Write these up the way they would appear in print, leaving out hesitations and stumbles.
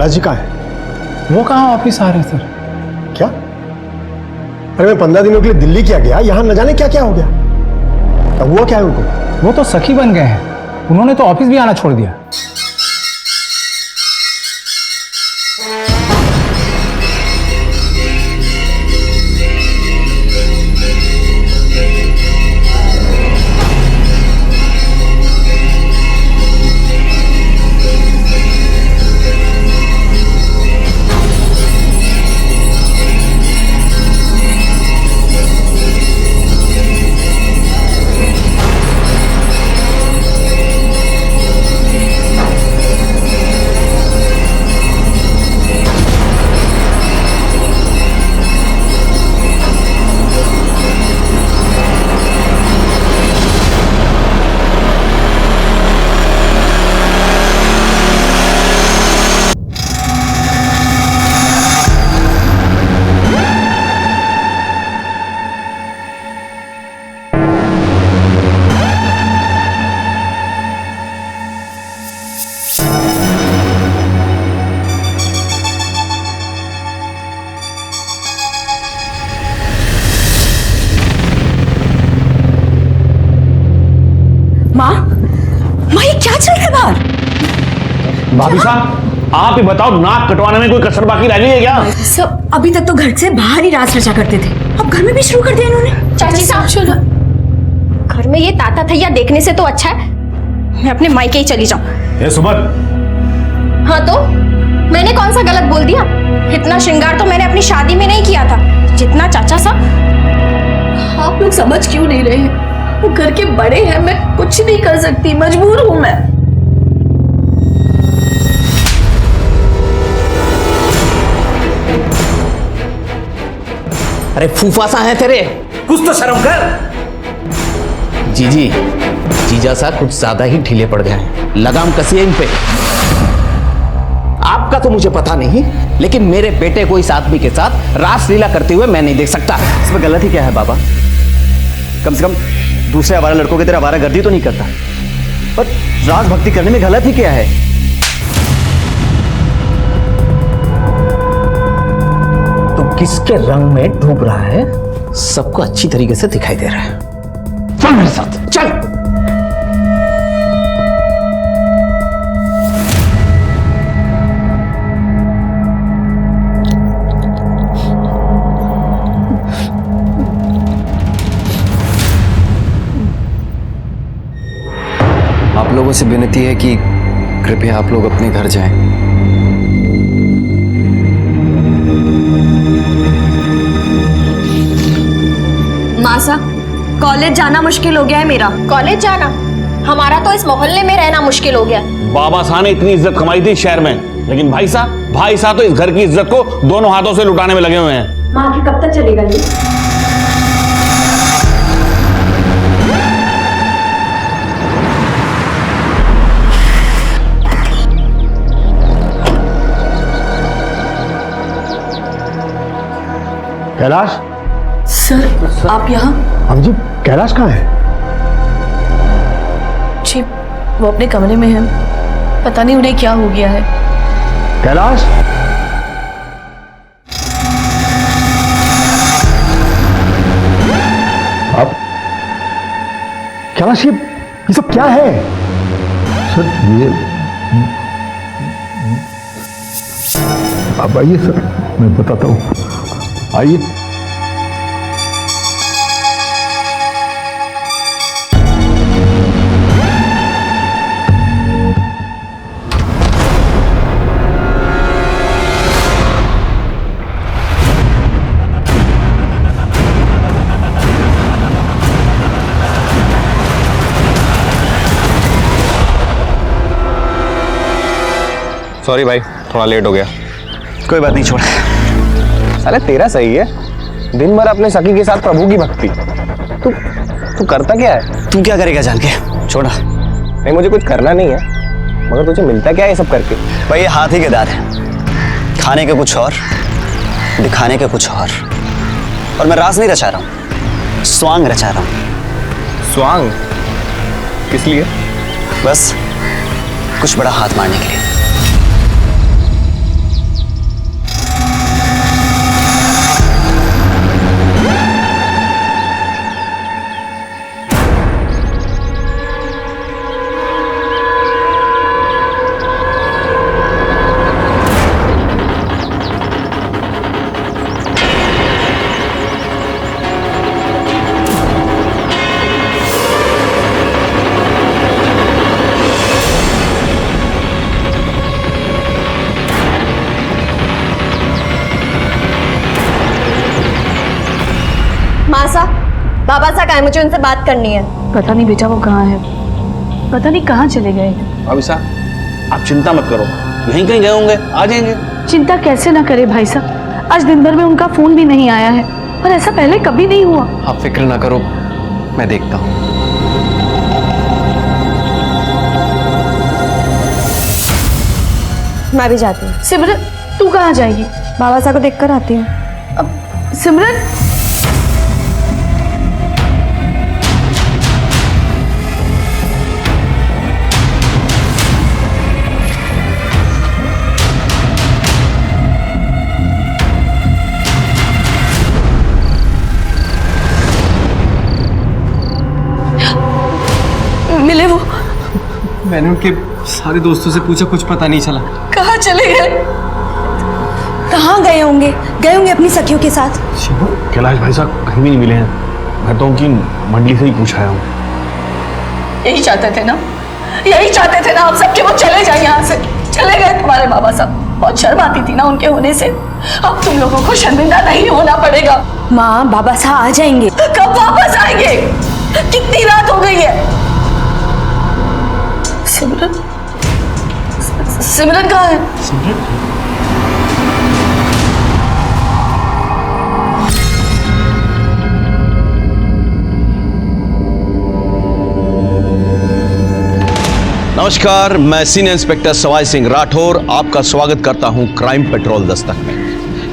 कैलाश जी कहाँ है? वो कहाँ ऑफिस आ रहे हैं सर? क्या? अरे मैं 15 दिनों के लिए दिल्ली क्या गया, यहाँ न जाने क्या क्या हो गया। क्या हुआ क्या है उनको? वो तो सखी बन गए हैं, उन्होंने तो ऑफिस भी आना छोड़ दिया। माँ, ये क्या चल रहा है बाहर? भाभी साहब, आप ही बताओ, नाक कटवाने में कोई कसर बाकी रह गई है क्या? सब अभी तक तो घर से बाहर ही राज रचा करते थे, अब घर में भी शुरू कर दिया इन्होंने। चाची साहब, घर में ये ताता थैया देखने से तो अच्छा है मैं अपने मायके ही चली जाऊं। ये सुमन, हाँ तो मैंने कौन सा गलत बोल दिया? इतना श्रृंगार तो मैंने अपनी शादी में नहीं किया था जितना चाचा साहब। आप लोग समझ क्यों नहीं रहे हैं? वो घर के बड़े हैं, मैं कुछ नहीं कर सकती, मजबूर हूं मैं। अरे फूफासा है तेरे, कुछ तो शर्म कर। जीजी, जीजा सा कुछ ज्यादा ही ढीले पड़ गए हैं, लगाम कसिए इन पे। आपका तो मुझे पता नहीं, लेकिन मेरे बेटे को इस आदमी के साथ रासलीला करते हुए मैं नहीं देख सकता। इसमें गलत ही क्या है बाबा? कम से कम दूसरे आवारा लड़कों की तरह आवारागर्दी तो नहीं करता, पर राज भक्ति करने में गलत ही क्या है? तो किसके रंग में डूब रहा है सबको अच्छी तरीके से दिखाई दे रहा है। चल मेरे साथ, चल। आप लोगों से विनती है कि कृपया आप लोग अपने घर जाएं। मासा, कॉलेज जाना मुश्किल हो गया है मेरा। कॉलेज जाना? हमारा तो इस मोहल्ले में रहना मुश्किल हो गया। बाबा साहब ने इतनी इज्जत कमाई थी शहर में, लेकिन भाई साहब तो इस घर की इज्जत को दोनों हाथों से लुटाने में लगे हुए हैं। माँ की कब तक चलेगा ये? कैलाश सर, आप यहाँ? हम जी, कैलाश कहाँ है? जी, वो अपने कमरे में है, पता नहीं उन्हें क्या हो गया है। कैलाश, अब कैलाश, ये सब क्या है? सर ये आप आइए सर, मैं बताता हूँ, आइए। सॉरी भाई, थोड़ा लेट हो गया। कोई बात नहीं, छोड़। साले तेरा सही है, दिन भर अपने सखी के साथ प्रभु की भक्ति। तू करता क्या है? तू क्या करेगा जान के, छोड़ा। नहीं, मुझे कुछ करना नहीं है, मगर तुझे मिलता क्या है ये सब करके? भाई ये हाथ ही के दांत है, खाने के कुछ और, दिखाने के कुछ और मैं रास नहीं रचा रहा हूँ, स्वांग रचा रहा हूँ। स्वांग? किस लिए? बस कुछ बड़ा हाथ मारने के लिए। बाबा सा कहा है, मुझे उनसे बात करनी है। पता नहीं बेटा वो कहाँ है, पता नहीं कहाँ चले गए। भाभी साहब आप चिंता मत करो, यहीं कहीं गए होंगे, आ जाएंगे। चिंता कैसे ना करे भाई साहब, आज दिन भर में उनका फोन भी नहीं आया है और ऐसा पहले कभी नहीं हुआ। आप फिक्र ना करो, मैं देखता हूँ। मैं भी जाती हूँ। सिमरन तू कहाँ जाएगी? बाबा साहब को देख कर आती हूँ। अब सिमरन मिले वो? मैंने उनके सारे दोस्तों से पूछा, कुछ पता नहीं चला। कहाँ चले गए? कहाँ गए होंगे अपनी सखियों के साथ। कैलाश भाई साहब कहीं भी नहीं मिले हैं, मैं तो उनकी मंडली से ही पूछा हूँ। यही चाहते थे ना, यही चाहते थे ना आप सब कि वो चले जाए यहाँ से। चले गए तुम्हारे बाबा साहब, बहुत शर्म आती थी ना उनके होने से। अब तुम लोगों को शर्मिंदा नहीं होना पड़ेगा। माँ बाबा साहब आ जाएंगे। कब वापस आएंगे? कितनी रात हो गई है? सिमरन, सिमरन कहाँ है? नमस्कार, मैं सीनियर इंस्पेक्टर सवाई सिंह राठौर आपका स्वागत करता हूं क्राइम पेट्रोल दस्तक में।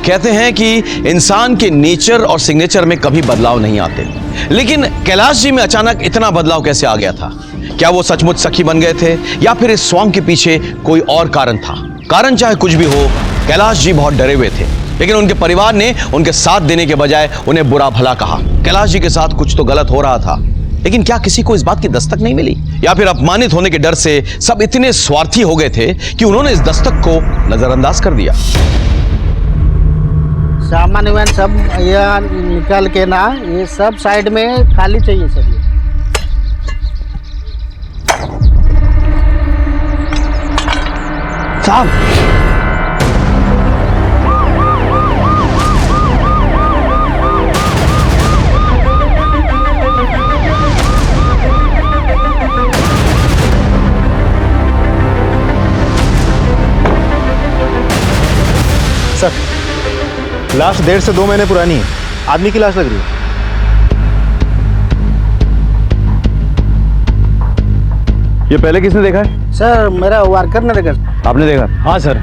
कहते हैं कि इंसान के नेचर और सिग्नेचर में कभी बदलाव नहीं आते, लेकिन कैलाश जी में अचानक इतना बदलाव कैसे आ गया था? क्या वो सचमुच सखी बन गए थे या फिर इस सॉन्ग के पीछे कोई और कारण था? कारण चाहे कुछ भी हो, कैलाश जी बहुत डरे हुए थे, लेकिन उनके परिवार ने उनके साथ देने के बजाय उन्हें बुरा भला कहा। कैलाश जी के साथ कुछ तो गलत हो रहा था, लेकिन क्या किसी को इस बात की दस्तक नहीं मिली? या फिर अपमानित होने के डर से सब इतने स्वार्थी हो गए थे कि उन्होंने इस दस्तक को नजरअंदाज कर दिया? सामान वामान सब यहाँ निकाल के ना, ये सब साइड में खाली चाहिए सब। ये साहब, सर, लाश 1.5 से 2 महीने पुरानी है, आदमी की लाश लग रही है। ये पहले किसने देखा है? सर मेरा वर्कर ने देखा। आपने देखा? हाँ सर।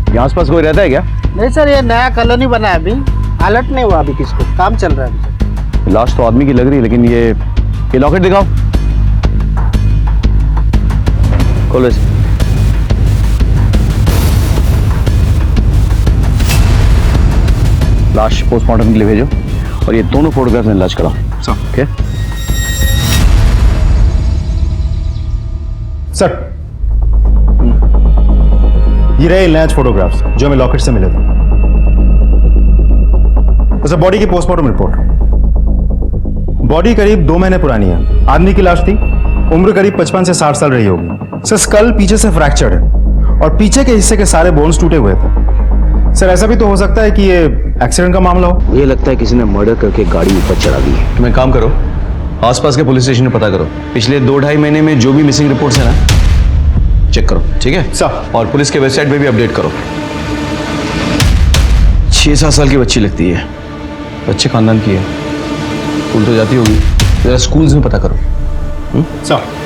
यहाँ आसपास कोई रहता है क्या? नहीं सर, ये नया कॉलोनी बना है, अभी अलर्ट नहीं हुआ, अभी किसको काम चल रहा है। लाश तो आदमी की लग रही है, लेकिन ये लॉकेट दिखाओ। खोलो इसे। लाश पोस्टमार्टम के लिए भेजो और ये दोनों फोटोग्राफ में इलाज कराओ। ओके सर, ये रहे इलाज फोटोग्राफ्स जो हमें लॉकेट से मिले थे। सर, बॉडी की पोस्टमार्टम रिपोर्ट। बॉडी करीब 2 महीने पुरानी है, आदमी की लाश थी, उम्र करीब 55 से 60 साल रही होगी। सर, स्कल पीछे से फ्रैक्चर्ड है और पीछे के हिस्से के सारे बोन्स टूटे हुए थे। सर, ऐसा भी तो हो सकता है कि ये एक्सीडेंट का मामला हो। मुझे लगता है किसी ने मर्डर करके गाड़ी ऊपर चढ़ा दी है। तुम एक काम करो, आसपास के पुलिस स्टेशन में पता करो, पिछले 2-2.5 महीने में जो भी मिसिंग रिपोर्ट्स है ना, चेक करो, ठीक है सर? और पुलिस के वेबसाइट पे भी अपडेट करो। 6-7 साल की बच्ची लगती है, अच्छे खानदान की है, स्कूल तो जाती होगी, जरा स्कूल्स में पता करो। सर,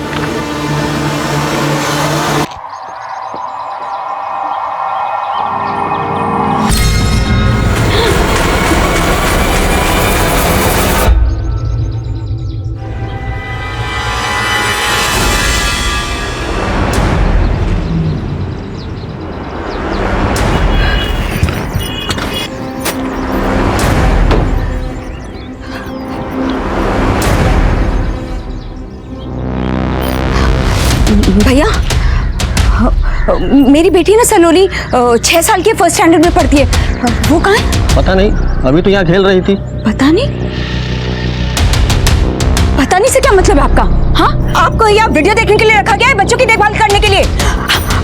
भैया, मेरी बेटी ना सलोनी 6 साल की फर्स्ट स्टैंडर्ड में पढ़ती है, वो कहाँ है? पता नहीं, अभी तो यहाँ खेल रही थी। पता नहीं? पता नहीं से क्या मतलब है आपका? हाँ, आपको यहाँ वीडियो देखने के लिए रखा गया है, बच्चों की देखभाल करने के लिए?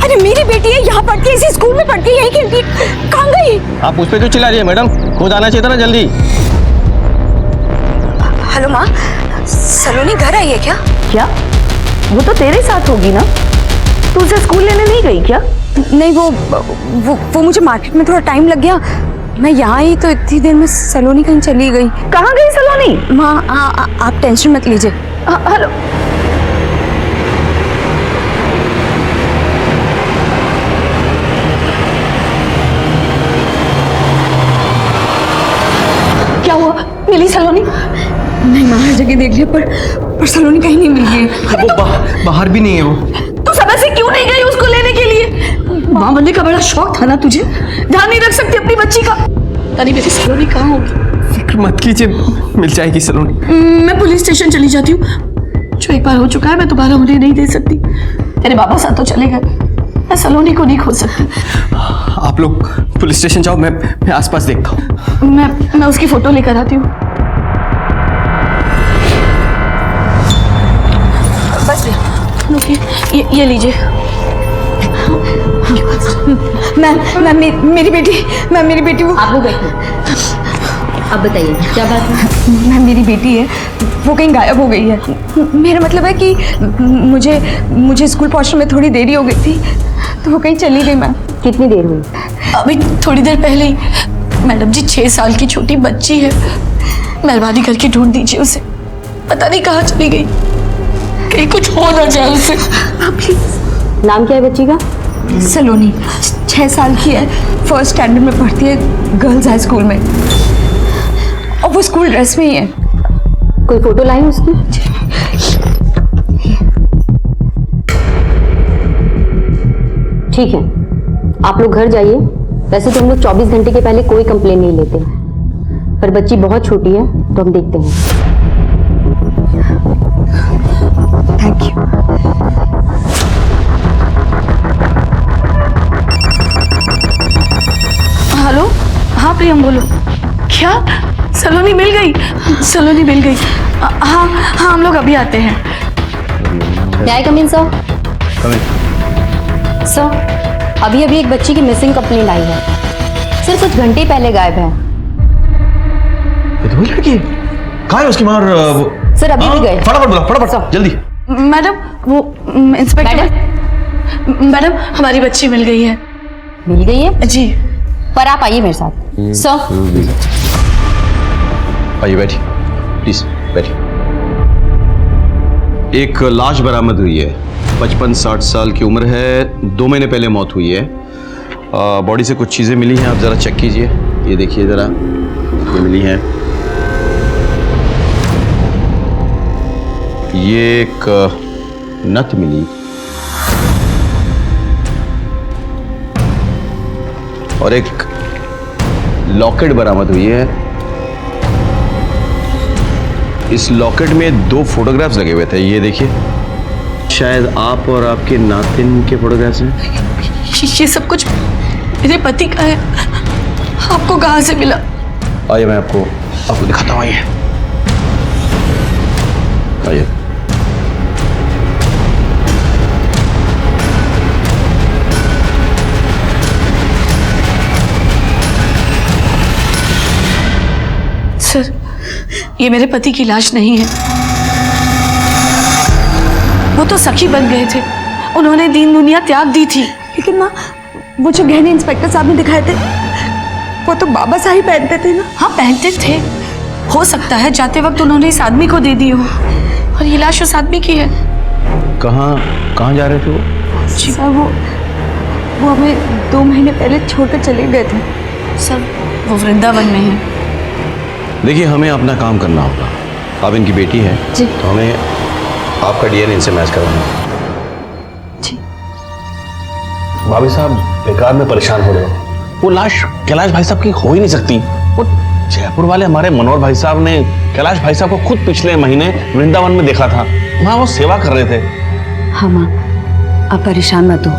अरे मेरी बेटी है, यहाँ पढ़ती है, इसी स्कूल में पढ़ती है, यही खेलती है, कहाँ गई? आप उस पर क्यों चिल्ला रही है मैडम? खुद आना चाहिए था ना जल्दी। हेलो माँ, सलोनी घर आई है क्या? क्या? वो तो तेरे साथ होगी ना, तू उसे स्कूल लेने नहीं गई क्या? नहीं, वो मुझे मार्केट में थोड़ा टाइम लग गया। मैं यहाँ आई तो इतनी देर में सलोनी कहीं चली गई। कहाँ गई सलोनी? माँ आप टेंशन मत लीजिए। हेलो, क्या हुआ? मिली सलोनी? नहीं माँ, हर जगह देख लिया पर सलोनी कहीं नहीं मिल गई। वो बाहर भी नहीं है वो। तू समय से क्यों नहीं गई उसको लेने के लिए? माँ बनने का बड़ा शौक था ना तुझे, ध्यान नहीं रख सकती अपनी बच्ची का? अरे मेरी सलोनी कहाँ होगी? फिक्र मत कीजिए, मिल जाएगी सलोनी। मैं पुलिस स्टेशन चली जाती हूँ, जो एक बार हो चुका है मैं दोबारा होने नहीं दे सकती। तेरे बाबा साथ तो चले गए, मैं सलोनी को नहीं खो सकती। आप लोग पुलिस स्टेशन जाओ, मैं आसपास देखता हूँ। मैं उसकी फोटो लेकर आती हूँ। बस ये लीजिए। मेरी बेटी वो। आप लोग बैठिए, अब बताइए क्या बात है? मैम मेरी बेटी है, वो कहीं गायब हो गई है। मेरा मतलब है कि मुझे स्कूल पहुंचने में थोड़ी देरी हो गई थी तो वो कहीं चली गई। मैम कितनी देर हुई? अभी थोड़ी देर पहले ही। मैडम जी 6 साल की छोटी बच्ची है, मेहरबानी करके ढूंढ दीजिए उसे। पता नहीं कहाँ चली गई, कहीं कुछ हो ना जाए उसे। प्लीज। नाम क्या है बच्ची का? सलोनी, 6 साल की है, फर्स्ट स्टैंडर्ड में पढ़ती है, गर्ल्स हाई स्कूल में, और वो स्कूल ड्रेस में ही है। कोई फोटो लाई उसकी? ठीक है, आप लोग घर जाइए। वैसे तो हम लोग 24 घंटे के पहले कोई कंप्लेन नहीं लेते हैं, पर बच्ची बहुत छोटी है तो हम देखते हैं। Thank you. हेलो, हाँ प्रियम बोलो। क्या? सलोनी मिल गई? सलोनी मिल गई? हाँ हम लोग अभी आते हैं। क्या कम इन सर? सर, अभी एक बच्ची की मिसिंग कंप्लेंट आई है। सिर्फ कुछ घंटे पहले गायब है। वही लड़की कहाँ है? उसकी माँ सर अभी भी गए। फटाफट बुला, फटाफट जल्दी। मैडम वो इंस्पेक्टर। मैडम हमारी बच्ची मिल गई है। मिल गई है जी। पर आप आइए मेरे साथ। सर आइए, बैठिए प्लीज, बैठिए। एक लाश बरामद हुई है, 55-60 साल की उम्र है, 2 महीने पहले मौत हुई है। बॉडी से कुछ चीजें मिली हैं, आप जरा चेक कीजिए। ये देखिए जरा, ये मिली हैं। ये एक नथ मिली और एक लॉकेट बरामद हुई है। इस लॉकेट में 2 फोटोग्राफ्स लगे हुए थे, ये देखिए। शायद आप और आपके नातिन के फोटोग्राफ्स हैं। ये सब कुछ मेरे पति का है। आपको कहाँ से मिला? आइए मैं आपको दिखाता हूँ। आइए आइए। सर, ये मेरे पति की लाश नहीं है। वो तो सखी बन गए थे, उन्होंने दीन दुनिया त्याग दी थी। लेकिन माँ, वो जो गहने इंस्पेक्टर साहब ने दिखाए थे वो तो बाबा साहब ही पहनते थे ना? हाँ पहनते थे। हो सकता है जाते वक्त उन्होंने इस आदमी को दे दी हो, और ये लाश उस आदमी की है। कहाँ जा रहे थे वो? सर वो हमें 2 महीने पहले छोड़कर चले गए थे। सर वो वृंदावन में है। देखिए, हमें अपना काम करना होगा। आप इनकी बेटी हैं जी। तो हमें आपका डीएनए इनसे मैच करवाना है। जी। भाभी साहब बेकार में परेशान हो रहे हो। वो लाश कैलाश भाई साहब की हो ही नहीं सकती। वो जयपुर वाले हमारे मनोहर भाई साहब ने कैलाश भाई साहब को खुद पिछले महीने वृंदावन में देखा था, वहां वो सेवा कर रहे थे। हाँ माँ, आप परेशान मत हो,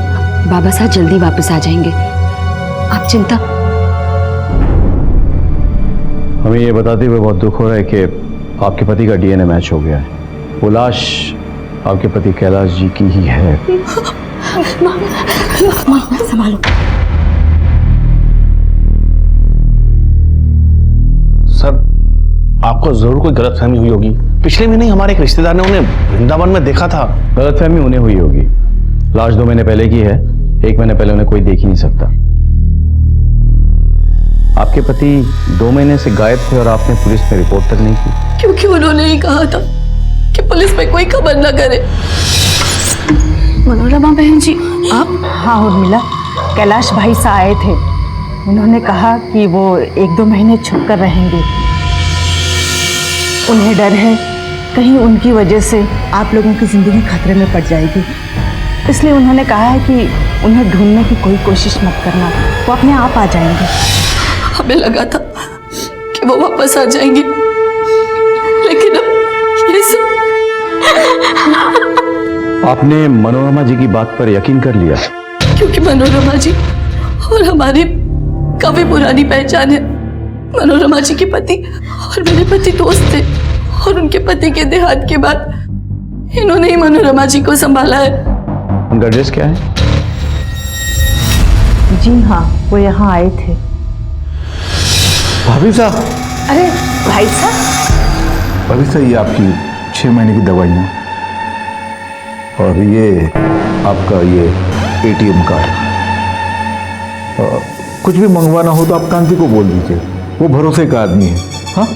बाबा साहब जल्दी वापस आ जाएंगे, आप चिंता। हमें ये बताते हुए बहुत दुख हो रहा है कि आपके पति का डीएनए मैच हो गया है। वो लाश आपके पति कैलाश जी की ही है। संभालो। सर आपको जरूर कोई गलतफहमी हुई होगी। पिछले महीने हमारे एक रिश्तेदार ने उन्हें वृंदावन में देखा था। गलतफहमी उन्हें हुई होगी। लाश 2 महीने पहले की है, 1 महीने पहले उन्हें कोई देख ही नहीं सकता। आपके पति 2 महीने से गायब थे और आपने पुलिस में रिपोर्ट तक नहीं की। क्योंकि उन्होंने ही कहा था कि पुलिस में कोई खबर न करे। मनोरमा बहन जी, आप? हाँ उर्मिला, कैलाश भाई सा आए थे। उन्होंने कहा कि वो 1-2 महीने छुप कर रहेंगे। उन्हें डर है कहीं उनकी वजह से आप लोगों की जिंदगी खतरे में पड़ जाएगी, इसलिए उन्होंने कहा है कि उन्हें ढूंढने की कोई कोशिश मत करना, वो अपने आप आ जाएंगे। हमें लगा था कि वो वापस आ जाएंगे, लेकिन अब ये सब। आपने मनोरमा जी की बात पर यकीन कर लिया? क्योंकि मनोरमा जी और हमारी काफी पुरानी पहचान है। मनोरमा जी के पति और मेरे पति दोस्त थे, और उनके पति के देहांत के बाद इन्होंने ही मनोरमा जी को संभाला है। उनका एड्रेस क्या है? जी हाँ, वो यहाँ आए थे। भाभी साहब। अरे भाई साहब। भाभी साहब, ये आपकी 6 महीने की दवाइयाँ और ये आपका ये ATM कार्ड। कुछ भी मंगवाना हो तो आप कांति को बोल दीजिए, वो भरोसे का आदमी है। हाँ,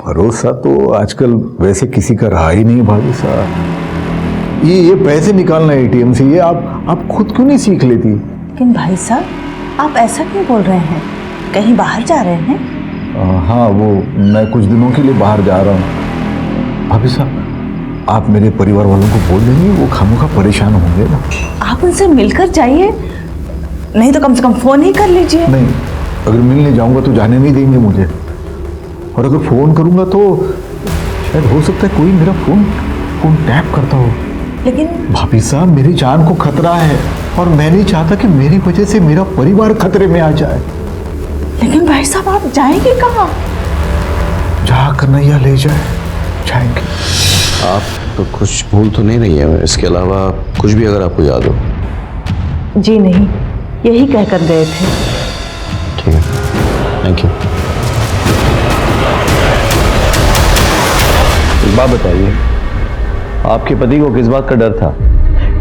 भरोसा तो आजकल वैसे किसी का रहा ही नहीं भाभी साहब। ये पैसे निकालना ATM से, ये आप खुद क्यों नहीं सीख लेती? लेकिन भाई साहब, आप ऐसा क्यों बोल रहे हैं? कहीं बाहर जा रहे हैं? हाँ, वो मैं कुछ दिनों के लिए बाहर जा रहा हूँ। भाभी साहब, आप मेरे परिवार वालों को बोल देंगे, वो खामोखा परेशान होंगे ना। आप उनसे मिलकर जाइए, नहीं तो कम से कम फोन ही कर लीजिए। नहीं, अगर मिलने जाऊंगा तो जाने नहीं देंगे मुझे, और अगर फोन करूंगा तो शायद हो सकता है कोई मेरा फोन टैप करता हो। लेकिन भाभी साहब, मेरी जान को खतरा है और मैं नहीं चाहता कि मेरी वजह से मेरा परिवार खतरे में आ जाए। लेकिन भाई साहब, आप जाएंगे कहाँ? जहाँ कन्हैया ले जाए जाएंगे। आप तो कुछ भूल तो नहीं रही है? इसके अलावा कुछ भी अगर आपको याद हो? जी नहीं, यही कहकर गए थे। ठीक है, थैंक यू। एक बात बताइए, आपके पति को किस बात का डर था?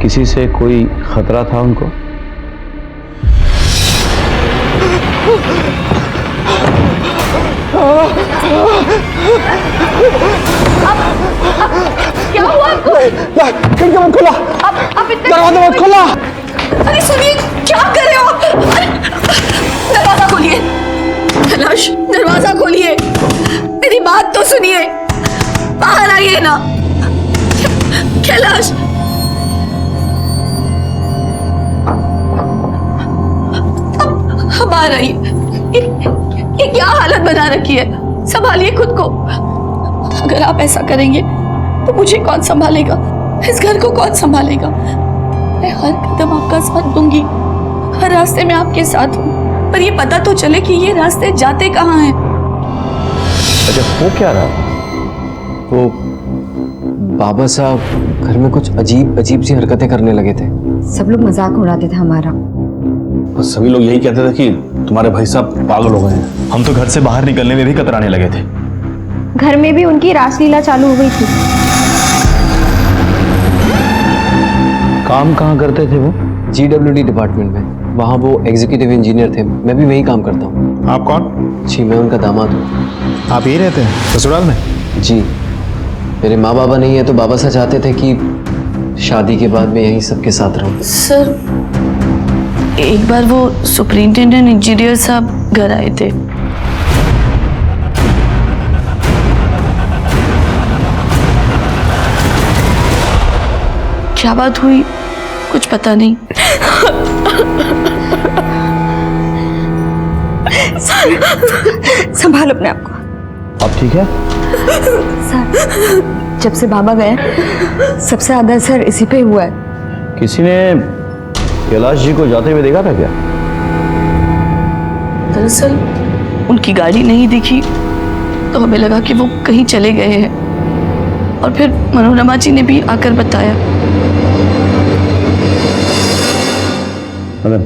किसी से कोई खतरा था उनको? क्या हुआ आपको? खिड़की मत खोला, दरवाजा मत खोला। अरे सुनिए, क्या कर रहे हो आप? दरवाजा खोलिए कैलाश, दरवाजा खोलिए, मेरी बात तो सुनिए, बाहर आइए ना कैलाश। बाहर आइए। ये क्या हालत बना रखी है? संभालिए खुद को। अगर आप ऐसा करेंगे तो मुझे कौन संभालेगा? इस घर को कौन संभालेगा? मैं हर कदम आपका साथ दूंगी, हर रास्ते में आपके साथ हूँ, पर ये पता तो चले कि ये रास्ते जाते कहाँ हैं। अच्छा, वो क्या रहा? वो बाबा साहब घर में कुछ अजीब सी हरकतें करने लगे थे। सब लोग मजाक उड़ाते थे हमारा। बस सभी लोग यही कहते थे कि तुम्हारे भाई साहब पागल हो गए हैं। हम तो घर से बाहर निकलने में भी कतराने लगे थे। घर में भी उनकी रासलीला चालू हो गई थी। काम कहाँ करते थे वो? GWD डिपार्टमेंट में, वहाँ वो एग्जीक्यूटिव इंजीनियर थे। मैं भी वही काम करता हूँ। आप कौन? जी, मैं उनका दामाद हूँ। आप यही रहते हैं ससुराल में? जी, मेरे माँ बाबा नहीं है तो बाबा साहब चाहते थे कि शादी के बाद मैं यहीं सबके साथ रहूँ। सर, एक बार वो सुपरिंटेंडेंट इंजीनियर साहब घर आए थे। क्या बात हुई कुछ पता नहीं। संभालो अपने आप को। आप ठीक है? सर, जब से बाबा गए सबसे ज्यादा असर इसी पे हुआ है। किसी ने कैलाश जी को जाते हुए देखा था क्या? दरअसल उनकी गाड़ी नहीं दिखी तो हमें लगा कि वो कहीं चले गए हैं, और फिर मनोरमा जी ने भी आकर बताया। मदन,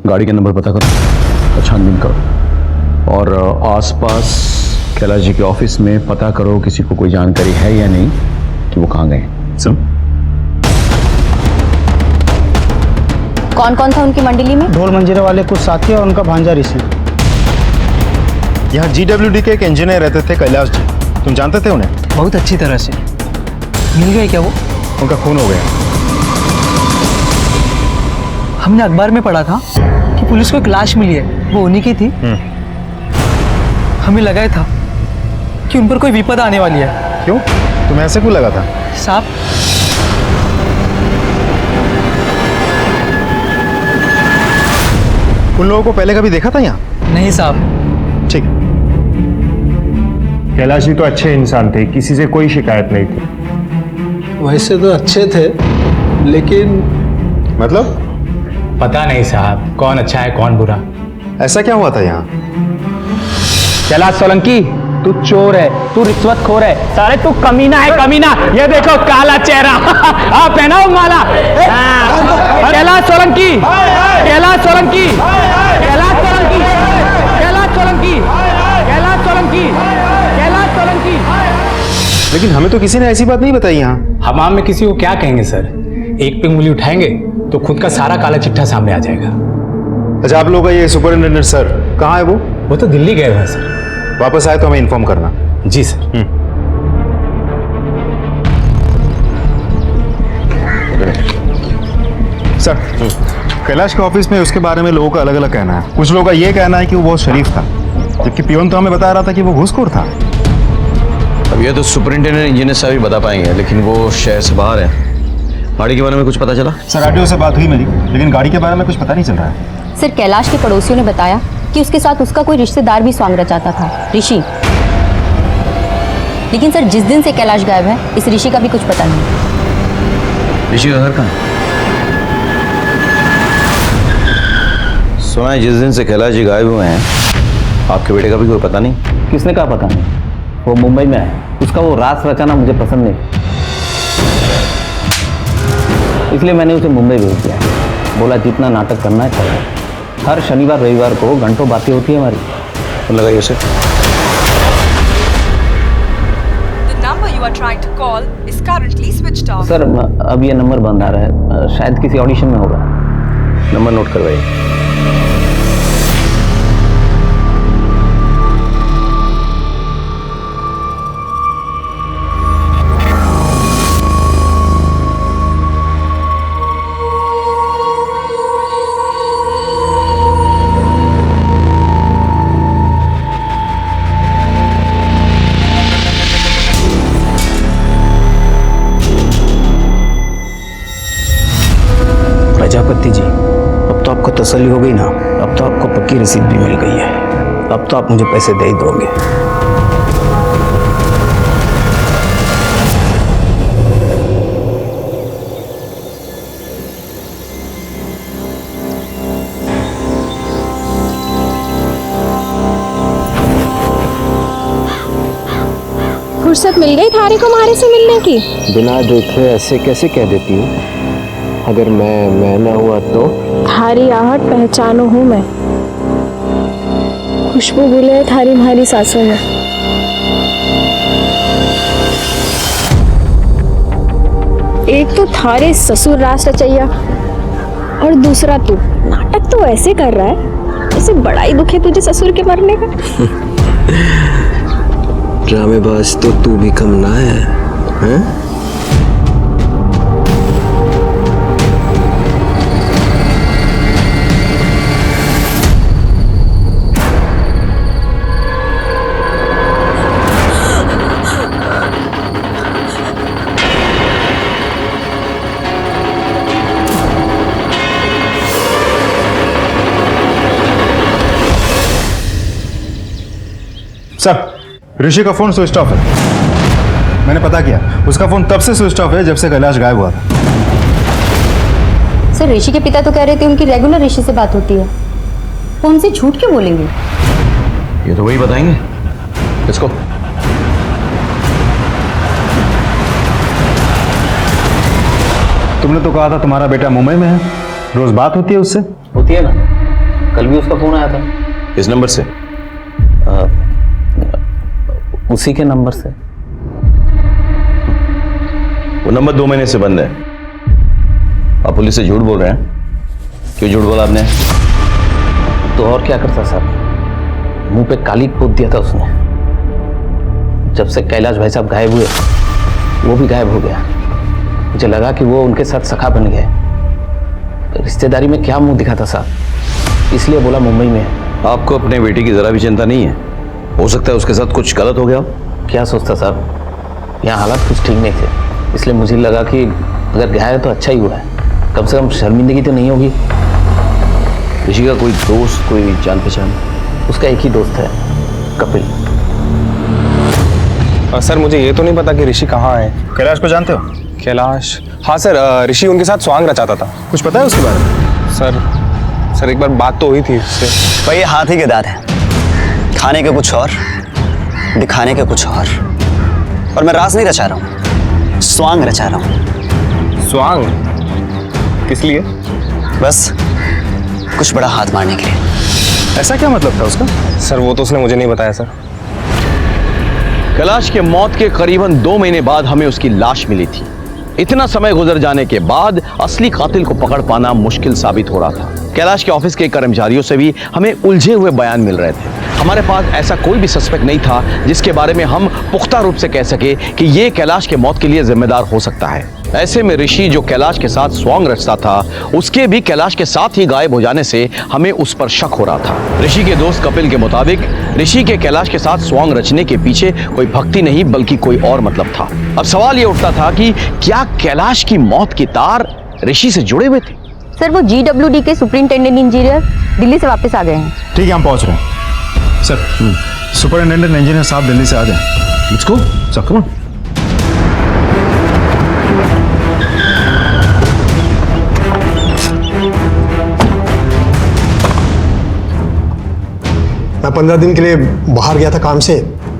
गाड़ी के नंबर पता करो और छानबीन करो। और आसपास कैलाश जी के ऑफिस में पता करो किसी को कोई जानकारी है या नहीं कि वो कहाँ गए। सुन। कौन कौन था उनकी मंडली में? ढोल मंजीरे वाले कुछ साथी और उनका भांजा ऋषि। यहाँ GWD के एक इंजीनियर रहते थे कैलाश जी, तुम जानते थे उन्हें? बहुत अच्छी तरह से। मिल गए क्या वो? उनका खून हो गया। हमने अखबार में पढ़ा था कि पुलिस को एक लाश मिली है, वो उन्हीं की थी। हमें लगा था कि उन पर कोई विपद आने वाली है। क्यों? तुम्हें ऐसे क्यों लगा था? साहब, उन लोगों को पहले कभी देखा था यहाँ? नहीं साहब। ठीक। कैलाश जी तो अच्छे इंसान थे, किसी से कोई शिकायत नहीं थी। वैसे तो अच्छे थे, लेकिन मतलब? पता नहीं साहब, कौन अच्छा है कौन बुरा। ऐसा क्या हुआ था यहाँ? कैलाश सोलंकी, तू चोर है, तू रिश्वतखोर है, सारे तू कमीना है, कमीना। ये देखो काला चेहरा। आप पहनाओ माला। कैलाश सोलंकी, कैलाश सोलंकी, कैलाश सोलंकी, कैलाश सोलंकी, कैलाश सोलंकी, कैलाश सोलंकी। लेकिन हमें तो किसी ने ऐसी बात नहीं बताई यहाँ। हमाम में किसी को क्या कहेंगे सर? एक पे उंगली उठाएंगे तो खुद का सारा काला चिट्ठा सामने आ जाएगा। अच्छा, आप लोग का ये सुपरिटेंडेंट सर कहाँ है? वो तो दिल्ली गए हुए हैं सर। वापस आए तो हमें इन्फॉर्म करना। जी सर। सर, कैलाश के ऑफिस में उसके बारे में लोगों का अलग अलग कहना है। कुछ लोगों का ये कहना है कि वो बहुत शरीफ था, जबकि पियोन तो हमें बता रहा था कि वो घूसखोर था। अब ये तो सुपरिंटेंडेंट इंजीनियर साहब ही बता पाएंगे, लेकिन वो शहर से बाहर है। गाड़ी के बारे में कुछ पता चला? सर, आरटीओ से बात हुई मेरी, लेकिन गाड़ी के बारे में कुछ पता नहीं चल रहा है। सर, कैलाश के पड़ोसियों ने बताया कि उसके साथ उसका कोई रिश्तेदार भी स्वांग रचाता था, ऋषि। लेकिन सर, जिस दिन से कैलाश गायब है, इस ऋषि का भी कुछ पता नहीं। ऋषि का घर कहाँ है? सुना है जिस दिन से कैलाश जी गायब हुए हैं, आपके बेटे का भी कोई पता नहीं। किसने कहा पता नहीं? वो मुंबई में है, उसका वो रास रचाना मुझे पसंद नहीं, इसलिए मैंने उसे मुंबई भेज दिया। बोला जितना नाटक करना है करो। हर शनिवार रविवार को घंटों बातें होती है हमारी। तो लगाइए उसे। सर, अब ये नंबर बंद आ रहा है, शायद किसी ऑडिशन में होगा। नंबर नोट करवाइए। प्रजापति जी, अब तो आपको तसल्ली हो गई ना? अब तो आपको पक्की रसीद भी मिल गई है। अब तो आप मुझे पैसे दे ही दोगे। फुर्सत मिल गई थारी को मारे से मिलने की? बिना देखे ऐसे कैसे कह देती हूँ? अगर मैं ना हुआ तो? थारी आहट पहचानो हूँ मैं, खुशबू मिले थारी भारी सांसों में। एक तो थारे ससुर रास रचैया और दूसरा तू नाटक तो ऐसे कर रहा है जैसे बड़ा ही दुख है तुझे ससुर के मरने का। ड्रामेबाज तो तू भी कम ना है, हैं? सर, ऋषि का फोन स्विच ऑफ है। मैंने पता किया, उसका फोन तब से स्विच ऑफ है जब से कैलाश गायब हुआ था। सर, ऋषि के पिता तो कह रहे थे उनकी रेगुलर ऋषि से बात होती है, वो उनसे झूठ क्यों बोलेंगे? ये तो वही बताएंगे। इसको तुमने तो कहा था तुम्हारा बेटा मुंबई में है, रोज बात होती है उससे? होती है ना, कल भी उसका फोन आया था। इस नंबर से? उसी के नंबर से। वो नंबर 2 महीने से बंद है। आप पुलिस से झूठ बोल रहे हैं। क्यों झूठ बोला आपने? तो और क्या करता सर, मुंह पे काली पोत दिया था उसने। जब से कैलाश भाई साहब गायब हुए वो भी गायब हो गया। मुझे लगा कि वो उनके साथ सखा बन गए। रिश्तेदारी में क्या मुंह दिखाता साहब, इसलिए बोला मुंबई में। आपको अपने बेटी की जरा भी चिंता नहीं है? हो सकता है उसके साथ कुछ गलत हो गया। क्या सोचता साहब, यहाँ हालात कुछ ठीक नहीं थे, इसलिए मुझे लगा कि अगर गया है तो अच्छा ही हुआ है, कम से कम शर्मिंदगी तो नहीं होगी। ऋषि का कोई दोस्त, कोई जान पहचान? उसका एक ही दोस्त है, कपिल। सर मुझे ये तो नहीं पता कि ऋषि कहाँ है। कैलाश को जानते हो? कैलाश? हाँ सर, ऋषि उनके साथ स्वांग रचाता था। कुछ पता है उसके बारे में? सर एक बार बात तो हुई थी उससे। भाई ये हाथ ही के दांत है, खाने के कुछ और, दिखाने के कुछ और मैं राज नहीं रचा रहा हूँ, स्वांग रचा रहा हूँ। स्वांग? किस लिए? बस कुछ बड़ा हाथ मारने के लिए। ऐसा क्या मतलब था उसका? सर वो तो उसने मुझे नहीं बताया सर। कैलाश के मौत के करीबन 2 महीने बाद हमें उसकी लाश मिली थी। इतना समय गुजर जाने के बाद असली कातिल को पकड़ पाना मुश्किल साबित हो रहा था। कैलाश के ऑफिस के कर्मचारियों से भी हमें उलझे हुए बयान मिल रहे थे। हमारे पास ऐसा कोई भी सस्पेक्ट नहीं था जिसके बारे में हम पुख्ता रूप से कह सके कि ये कैलाश के मौत के लिए जिम्मेदार हो सकता है। ऐसे में ऋषि जो कैलाश के साथ स्वांग रचता था, उसके भी कैलाश के साथ ही गायब हो जाने से हमें उस पर शक हो रहा था। ऋषि के दोस्त कपिल के मुताबिक ऋषि के कैलाश के साथ स्वांग रचने के पीछे कोई भक्ति नहीं बल्कि कोई और मतलब था। अब सवाल ये उठता था कि क्या कैलाश की मौत की तार ऋषि से जुड़े हुए थे? सर वो GWD के सुपरिंटेंडेंट इंजीनियर दिल्ली से वापस आ गए हैं। ठीक है, हम पहुंच रहे हैं। सर, सुपरिंटेंडेंट इंजीनियर साहब दिल्ली से आ गए। Let's go, sir come on. मैं 15 दिन के लिए बाहर गया था काम से।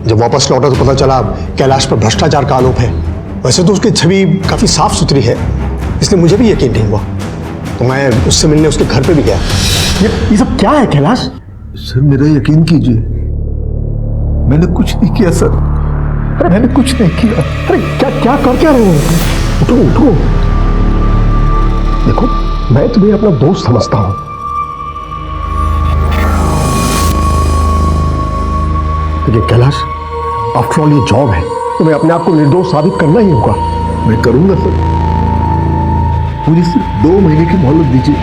जब वापस लौटा तो पता चला कैलाश पर भ्रष्टाचार का आरोप है। वैसे तो उसकी छवि काफी साफ सुथरी है, इसलिए मुझे भी यकीन नहीं हुआ, तो मैं उससे मिलने उसके घर पे भी गया। ये सब क्या है कैलाश? सर मेरा यकीन कीजिए, मैंने कुछ नहीं किया सर, मैंने कुछ नहीं किया। अरे क्या कर क्या रहे हो? उठो उठो। देखो मैं तुम्हें अपना दोस्त समझता हूं। देखिए कैलाश, आफ्टर ऑल ये जॉब है, तुम्हें अपने आप को निर्दोष साबित करना ही होगा। मैं करूंगा सर, मुझे सिर्फ 2 महीने की मोहलत दीजिए,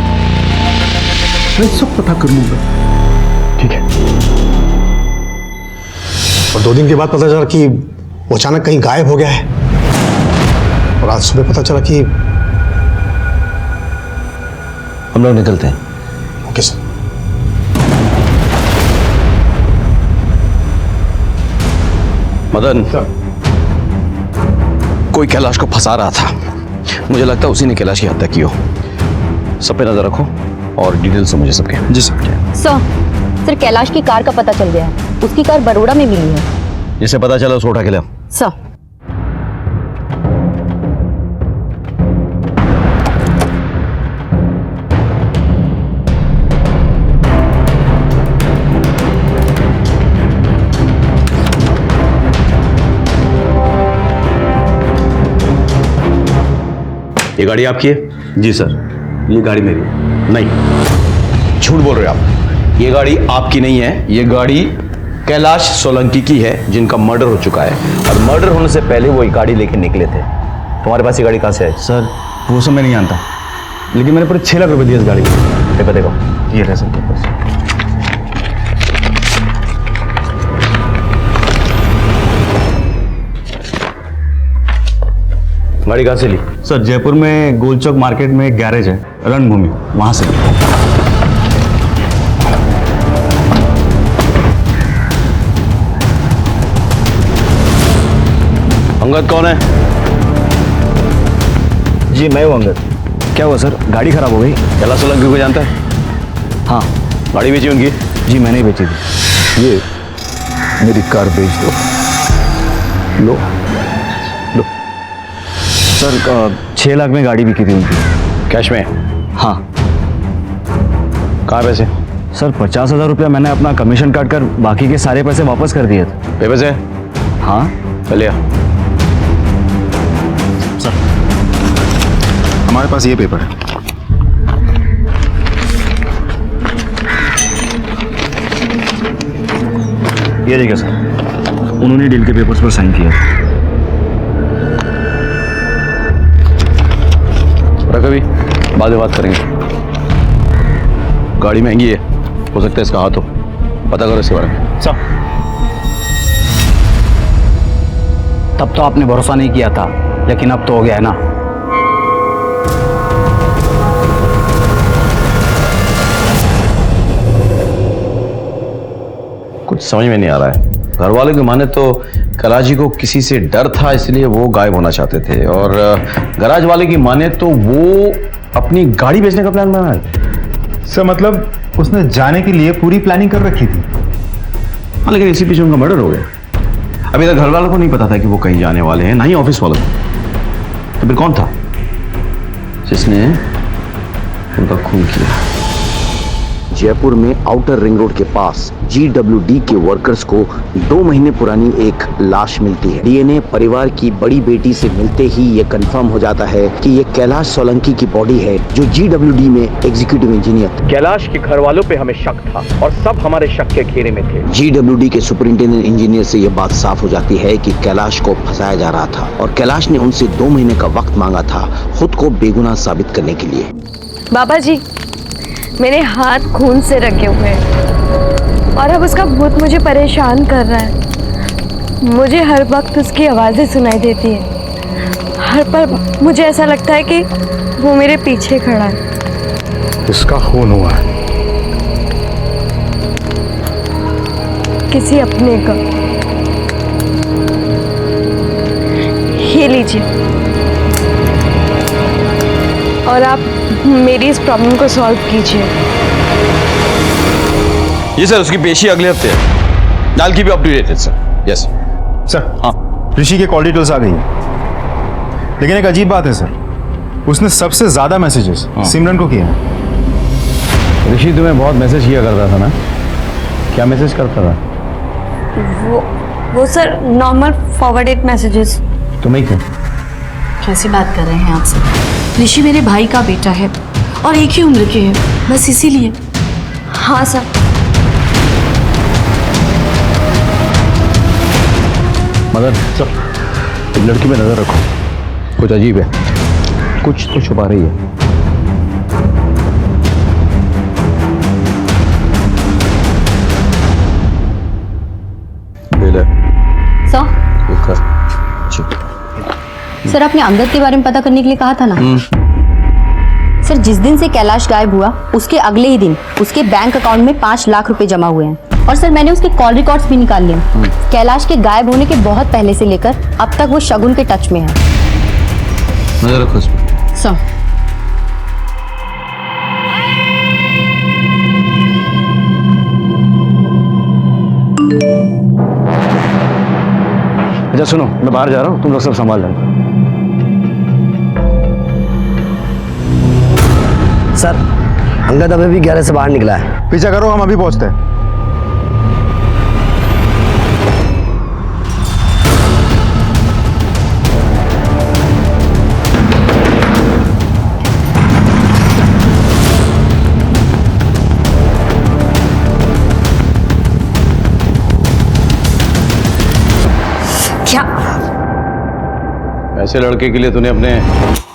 मैं सब पता कर लूंगा। ठीक है। और 2 दिन के बाद पता चला कि वो अचानक कहीं गायब हो गया है, और आज सुबह पता चला कि हम लोग निकलते हैं। Okay sir. मदन, कोई कैलाश को फंसा रहा था। मुझे लगता है उसी ने कैलाश की हत्या की हो। सब पे नजर रखो और डिटेल्स से मुझे सबके। जी सर। सर कैलाश की कार का पता चल गया है, उसकी कार बड़ोड़ा में मिली है। जिसे पता चला उसको उठा के ले आओ। सर ये गाड़ी आपकी है? जी सर, ये गाड़ी मेरी है। नहीं, झूठ बोल रहे हो आप। ये गाड़ी आपकी नहीं है, ये गाड़ी कैलाश सोलंकी की है, जिनका मर्डर हो चुका है, और मर्डर होने से पहले वो ये गाड़ी लेके निकले थे। तुम्हारे पास ये गाड़ी कहाँ से है? सर वो सब मैं नहीं जानता, लेकिन मैंने पूरे 6 लाख रुपए दिए इस गाड़ी को। पेपर देखो। ये रहे सर पेपर। गाड़ी कहाँ से ली? सर जयपुर में गोल चौक मार्केट में एक गैरेज है, रणभूमि, वहां से। अंगद कौन है? जी मैं हूँ अंगद। क्या हुआ सर, गाड़ी खराब हो गई? कैलाश सोलंकी को जानता है? हाँ। गाड़ी बेची उनकी? जी मैंने ही बेची थी। ये मेरी कार बेच दो। लो सर 6 लाख में गाड़ी बिकी थी उनकी। कैश में? हाँ। कहाँ पैसे? सर 50,000 रुपया मैंने अपना कमीशन काट कर बाकी के सारे पैसे वापस कर दिए थे। पेपर से? हाँ चलिए। सर हमारे पास ये पेपर है। ये देखिए सर, उन्होंने डील के पेपर्स पर साइन किया। कभी बाद में बात करेंगे। गाड़ी महंगी है, हो सकता है इसका हाथ हो, पता करो इसके बारे में। सर तब तो आपने भरोसा नहीं किया था, लेकिन अब तो हो गया है ना। कुछ समझ में नहीं आ रहा है। घर वालों की माने तो कैलाश जी को किसी से डर था, इसलिए वो गायब होना चाहते थे, और गराज वाले की माने तो वो अपनी गाड़ी बेचने का प्लान बना है। सर मतलब उसने जाने के लिए पूरी प्लानिंग कर रखी थी। हाँ, लेकिन इसी पीछे उनका मर्डर हो गया। अभी तक घर वालों को नहीं पता था कि वो कहीं जाने वाले हैं, ना ही ऑफिस वालों को। तो फिर कौन था जिसने उनका खून किया? जयपुर में आउटर रिंग रोड के पास GWD के वर्कर्स को 2 महीने पुरानी एक लाश मिलती है। डीएनए परिवार की बड़ी बेटी से मिलते ही ये कंफर्म हो जाता है कि ये कैलाश सोलंकी की बॉडी है, जो GWD में एग्जीक्यूटिव इंजीनियर था। कैलाश के घर वालों पे हमें शक था और सब हमारे शक के घेरे में थे। GWD के सुपरिंटेंडेंट इंजीनियर से ये बात साफ हो जाती है कि कैलाश को फंसाया जा रहा था और कैलाश ने उनसे 2 महीने का वक्त मांगा था खुद को बेगुनाह साबित करने के लिए। बाबा जी, मेरे हाथ खून से रखे हुए हैं और अब उसका भूत मुझे परेशान कर रहा है। मुझे हर वक्त उसकी आवाज़ें सुनाई देती है। हर पल मुझे ऐसा लगता है कि वो मेरे पीछे खड़ा है। इसका खून हुआ है किसी अपने का। ये लीजिए और आप मेरी इस प्रॉब्लम को सॉल्व कीजिए। ये सर उसकी पेशी अगले हफ्ते है। नाल की भी अपडेटेड सर। Yes sir. हाँ, ऋषि के कॉल डिटेल्स आ गई हैं, लेकिन एक अजीब बात है सर, उसने सबसे ज्यादा मैसेजेस सिमरन को किए हैं। ऋषि तुम्हें बहुत मैसेज किया करता था ना? क्या मैसेज करता था? वो सर नॉर्मल फॉरवर्डेड मैसेजेस। तुम्हें क्यों? कैसी बात कर रहे हैं आप सब? ऋषि मेरे भाई का बेटा है और एक ही उम्र के हैं, बस इसीलिए। हाँ सर। मदर सर, इस लड़की पे नजर रखो, कुछ अजीब है, कुछ तो छुपा रही है। सर आपने अंगद के बारे में पता करने के लिए कहा था ना? सर जिस दिन से कैलाश गायब हुआ उसके अगले ही दिन उसके बैंक अकाउंट में 5 लाख रुपए जमा हुए हैं और सर मैंने उसके कॉल रिकॉर्ड्स भी निकाल लिए। कैलाश के गायब होने के बहुत पहले से लेकर अब तक वो शगुन के टच में है। नजर रखो इस पर। सर अच्छा सुनो, मैं बाहर जा रहा हूँ, तुम लोग सब संभाल लेना। सर अंगद अभी भी गैरेज से बाहर निकला है। पीछा करो, हम अभी पहुंचते हैं। क्या? ऐसे लड़के के लिए तूने अपने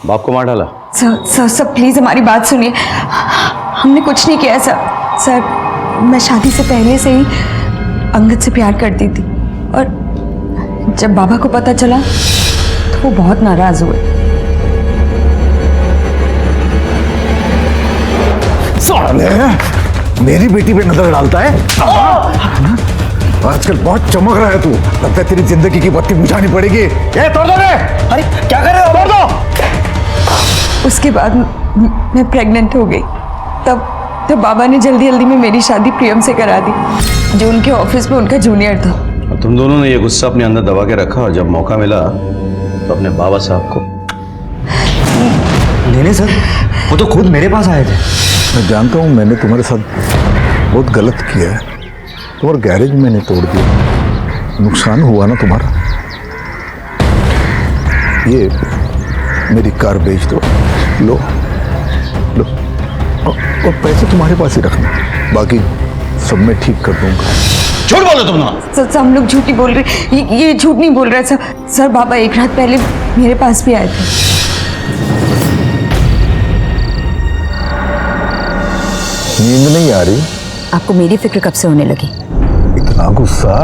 बाप को मार डाला? सर सर सर प्लीज हमारी बात सुनिए। हमने कुछ नहीं किया सर। सर मैं शादी से पहले से ही अंगद से प्यार करती थी और जब बाबा को पता चला तो वो बहुत नाराज हुए। साले मेरी बेटी पे नजर डालता है। आजकल बहुत चमक रहा है तू, लगता है तेरी जिंदगी की बत्ती बुझानी पड़ेगी। ये तोड़ दो रे। अरे क्या कर रहे हो? तोड़ दो। उसके बाद मैं प्रेग्नेंट हो गई। तब बाबा ने जल्दी जल्दी में मेरी शादी प्रियम से करा दी, जो उनके ऑफिस में उनका जूनियर था। और तुम दोनों ने ये गुस्सा अपने अंदर दबा के रखा और जब मौका मिला तो अपने बाबा साहब को। नहीं सर, वो तो खुद मेरे पास आए थे। मैं जानता हूँ मैंने तुम्हारे साथ बहुत गलत किया है, तुम्हारा गैरेज मैंने तोड़ दिया, नुकसान हुआ ना तुम्हारा। ये मेरी कार बेच दो, लो लो, और पैसे तुम्हारे पास ही रखना, बाकी सब मैं ठीक कर दूंगा। झूठ बोलो तुम ना। सर हम लोग झूठ नहीं बोल रहे, ये झूठ नहीं बोल रहे सर। सर बाबा एक रात पहले मेरे पास भी आए थे। नींद नहीं आ रही? आपको मेरी फिक्र कब से होने लगी? इतना गुस्सा?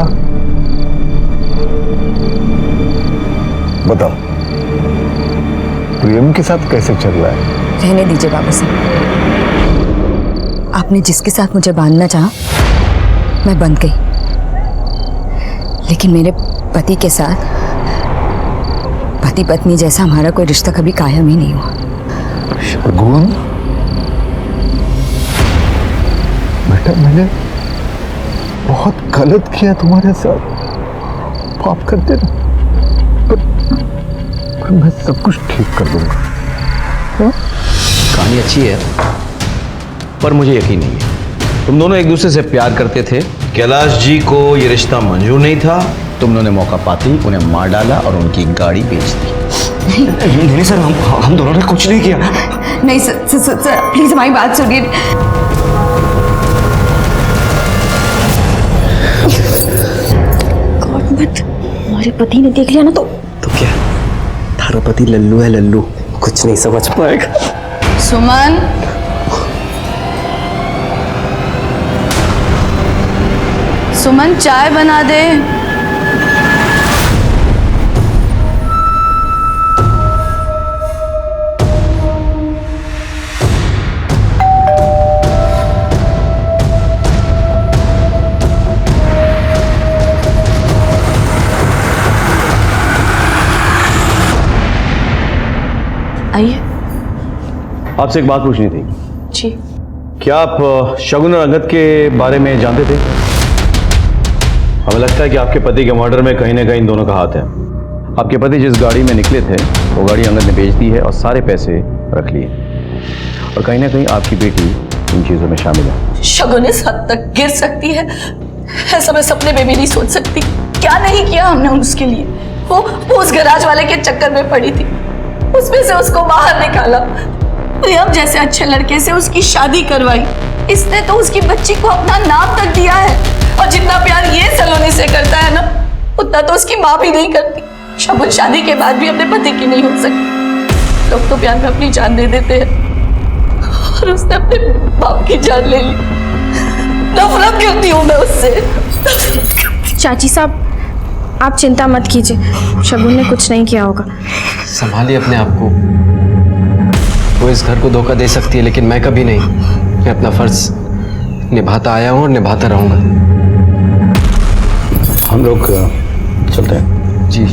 बताओ, प्रियम के साथ कैसे चल रहा है? रहने दीजिए बाबा साहब, आपने जिसके साथ मुझे बांधना चाहा मैं बंध गई, लेकिन मेरे पति के साथ पति पत्नी जैसा हमारा कोई रिश्ता कभी कायम ही नहीं हुआ। शगुन, बेटा मैंने बहुत गलत किया तुम्हारे साथ, माफ कर देना, पर मैं सब कुछ ठीक कर दूंगा। कहानी अच्छी है पर मुझे यकीन नहीं है। तुम दोनों एक दूसरे से प्यार करते थे, कैलाश जी को ये रिश्ता मंजूर नहीं था, तुम दोनों ने मौका पाते ही उन्हें मार डाला और उनकी गाड़ी बेच दी। नहीं सर, हम दोनों ने कुछ नहीं किया। नहीं सर प्लीज हमारी बात सुनिए। हमारे पति ने देख लिया ना तो क्या? थारा पति लल्लू है, लल्लू, कुछ नहीं समझ पाएगा। सुमन, सुमन चाय बना दे। आइए। आपसे एक बात पूछनी थी। जी। क्या आप शगुन और अंगद के बारे में जानते थे? हमें लगता है कि आपके पति के मर्डर में कहीं ना कहीं इन दोनों का हाथ है। आपके पति जिस गाड़ी में निकले थे वो गाड़ी अंगद ने बेच दी है और सारे पैसे रख लिए, और कहीं ना कहीं आपकी बेटी इन चीजों में शामिल है। शगुन इस हद तक गिर सकती है ऐसा मैं सपने में भी नहीं सोच सकती। क्या नहीं किया हमने उसके लिए। वो उस गैराज वाले के चक्कर में पड़ी थी, उसमें से उसको बाहर निकाला, प्रियम जैसे अच्छे लड़के से उसकी शादी करवाई। इसने तो उसकी बच्ची को अपना नाम तक दिया है, और जितना प्यार ये सलोनी से करता है ना, उतना तो उसकी माँ भी नहीं करती। शगुन शादी के बाद भी अपने पति की नहीं हो सकती। लोग तो प्यार में अपनी जान दे देते हैं, और उसने अपने बाप की जान ले ली। नफरत करती हूँ मैं उससे। चाची साहब आप चिंता मत कीजिए, शगुन ने कुछ नहीं किया होगा। संभालिए अपने आप को। वो इस घर को धोखा दे सकती है, लेकिन मैं कभी नहीं। मैं अपना फर्ज निभाता आया हूँ और निभाता रहूंगा। हम लोग चलते हैं। जी।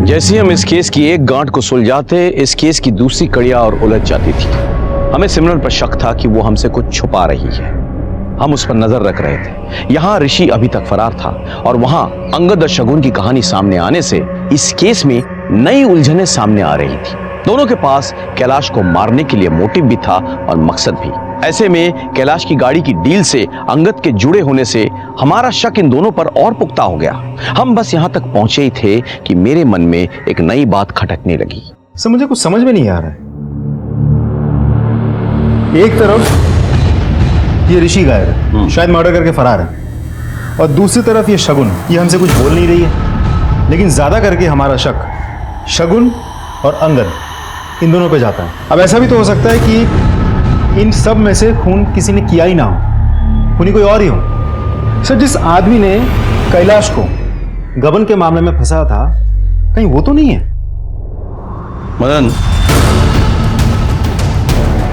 जैसे हम इस केस की एक गांठ को सुलझाते, इस केस की दूसरी कड़ियां और उलझ जाती थी। हमें सिमरन पर शक था कि वो हमसे कुछ छुपा रही है। हम उस पर नजर रख रहे थे। यहां ऋषि अभी तक फरार था, और वहां अंगद और शगुन की कहानी सामने आने से इस केस में नई उलझनें सामने आ रही थी। दोनों के पास कैलाश को मारने के लिए मोटिव भी था और मकसद भी। ऐसे में कैलाश की गाड़ी की डील से अंगद के जुड़े होने से हमारा शक इन दोनों पर और पुख्ता हो गया। हम बस यहां तक पहुंचे ही थे कि मेरे मन में एक नई बात खटकने लगी। सर मुझे कुछ समझ में नहीं आ रहा है। एक तरफ ये ऋषि गायब है, शायद मर्डर करके फरार है, और दूसरी तरफ ये शगुन, ये हमसे कुछ बोल नहीं रही है। लेकिन ज्यादा करके हमारा शक शगुन और अंगद इन दोनों पे जाता है। अब ऐसा भी तो हो सकता है कि इन सब में से खून किसी ने किया ही ना हो, खूनी कोई और ही हो। सर जिस आदमी ने कैलाश को गबन के मामले में फंसाया था, कहीं वो तो नहीं है? मदन,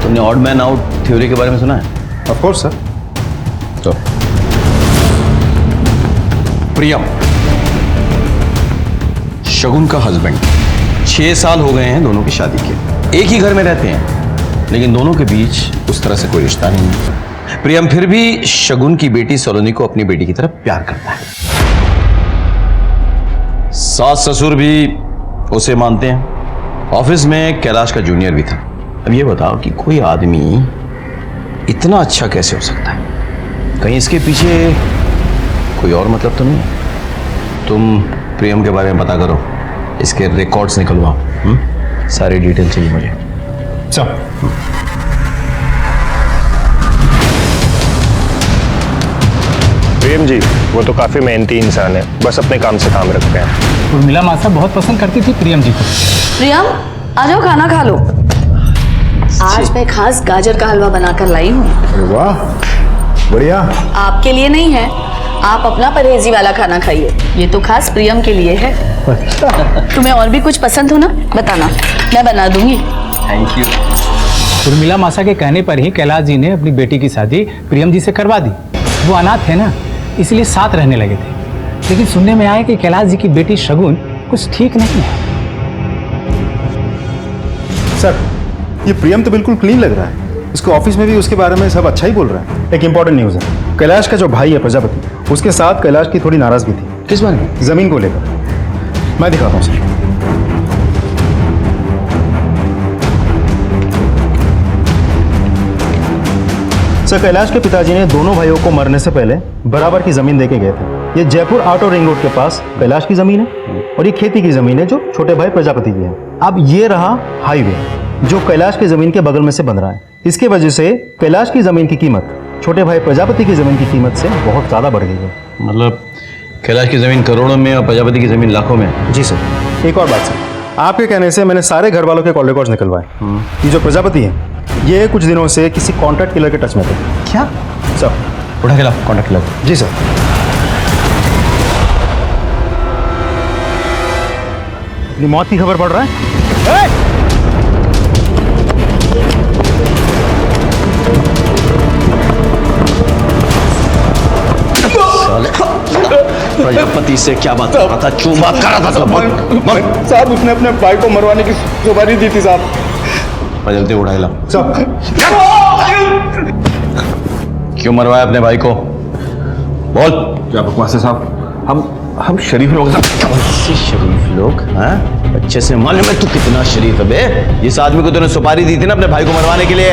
तुमने ऑड मैन आउट थ्योरी के बारे में सुना है? Of course sir. तो प्रियम शगुन का हस्बैंड, 6 साल हो गए हैं दोनों की शादी के। एक ही घर में रहते हैं, लेकिन दोनों के बीच उस तरह से कोई रिश्ता नहीं है। प्रियम फिर भी शगुन की बेटी सलोनी को अपनी बेटी की तरह प्यार करता है। सास ससुर भी उसे मानते हैं। ऑफिस में कैलाश का जूनियर भी था। अब ये बताओ कि कोई आदमी इतना अच्छा कैसे हो सकता है? कहीं इसके पीछे कोई और मतलब तो नहीं है? तुम प्रियम के बारे में पता करो, इसके रिकॉर्ड्स निकलवाओ। सारी डिटेल चाहिए मुझे। चल। प्रेम जी वो तो काफी मेहनती इंसान है, बस अपने काम से काम रखते हैं। उर्मिला मासा बहुत पसंद करती थी प्रियम जी को। प्रियम आ जाओ, खाना खा लो। आज मैं खास गाजर का हलवा बनाकर लाई हूँ। वाह बढ़िया। आपके लिए नहीं है, आप अपना परहेजी वाला खाना खाइए, ये तो खास प्रियम के लिए है। तुम्हें और भी कुछ पसंद हो ना, बताना, मैं बना दूंगी। Thank you. उर्मिला मासा के कहने पर ही कैलाश जी ने अपनी बेटी की शादी प्रियम जी से करवा दी। वो अनाथ है ना, इसलिए साथ रहने लगे थे। लेकिन सुनने में आया कि कैलाश जी की बेटी शगुन कुछ ठीक नहीं है। सर, ये प्रियम तो बिल्कुल क्लीन लग रहा है। इसको ऑफिस में भी उसके बारे में सब अच्छा ही बोल रहा है। एक इंपॉर्टेंट न्यूज़ है, कैलाश का जो भाई है प्रजापति, उसके साथ कैलाश की थोड़ी नाराजगी थी। किस बारे में? जमीन को लेकर। मैं दिखाता हूँ सर। सर, कैलाश के पिताजी ने दोनों भाइयों को मरने से पहले बराबर की जमीन देके गए थे। ये जयपुर आउटर रिंग रोड के पास कैलाश की जमीन है और ये खेती की जमीन है जो छोटे भाई प्रजापति की है। अब ये रहा हाईवे जो कैलाश की जमीन के बगल में से बन रहा है। इसके वजह से कैलाश की जमीन की कीमत छोटे भाई प्रजापति की जमीन की कीमत से बहुत ज्यादा बढ़ गई है। मतलब कैलाश की जमीन करोड़ों में और प्रजापति की जमीन लाखों में? जी सर। एक और बात सर, आपके कहने से मैंने सारे घर वालों के कॉल रिकॉर्ड्स निकलवाए। ये जो प्रजापति है ये कुछ दिनों से किसी कॉन्ट्रैक्ट किलर के टच में थे। क्या सर? उठा के लाओ कॉन्ट्रैक्ट किलर। जी सर। अपनी मौत की खबर पड़ रहा है। प्रजापति से क्या बात कर रहा था, क्यों बात कर रहा था? साहब उसने अपने भाई को मरवाने की सुपारी दी थी साहब। प्रजापति उठा के लाओ। साहब क्यों मरवाया अपने भाई को? बोल। क्या बकवास है साहब? हम शरीफ लोग हैं। कौन से शरीफ लोग? हाँ, अच्छे से मालूम है तू कितना शरीफ है बे। जिस आदमी को तूने सुपारी दी थी ना अपने भाई को मरवाने के लिए,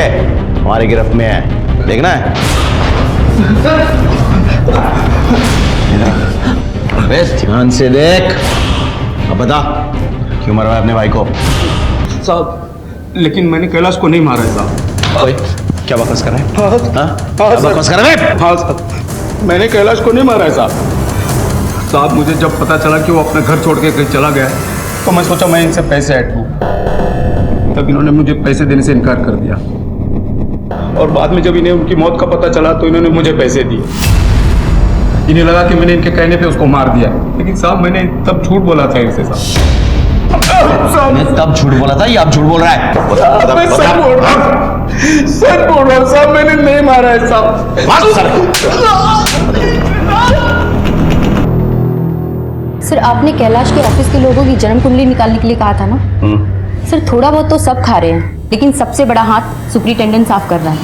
हमारे गिरफ्त में है, देखना है। बे ध्यान से देख, अब बता क्यों मरवाया अपने भाई को? साहब लेकिन मैंने कैलाश को नहीं मारा है साहब। ओए, क्या बकवास कर रहा है? हाँ क्या बकवास कर रहा है? हाँ साहब, मैंने कैलाश को नहीं मारा है साहब। साहब मुझे जब पता चला कि वो अपने घर छोड़ के कहीं चला गया तो मैं सोचा मैं इनसे पैसे ऐंठ लूं। तब इन्होंने मुझे पैसे देने से इनकार कर दिया और बाद में जब इन्हें उनकी मौत का पता चला तो इन्होंने मुझे पैसे दिए। इन्हें लगा कि मैंने इनके कहने पे उसको मार दिया, लेकिन साहब मैंने तब झूठ बोला था इनसे साहब। मैं तब झूठ बोला था या अब झूठ बोल रहा है? मैं सच बोल रहा हूँ, सच बोल रहा हूँ साहब, मैंने नहीं मारा है साहब। सर आपने कैलाश के ऑफिस के लोगों की जन्म कुंडली निकालने के लिए कहा था ना? सर थोड़ा बहुत तो सब खा रहे हैं, लेकिन सबसे बड़ा हाथ सुपरिटेंडेंट साफ कर रहा है।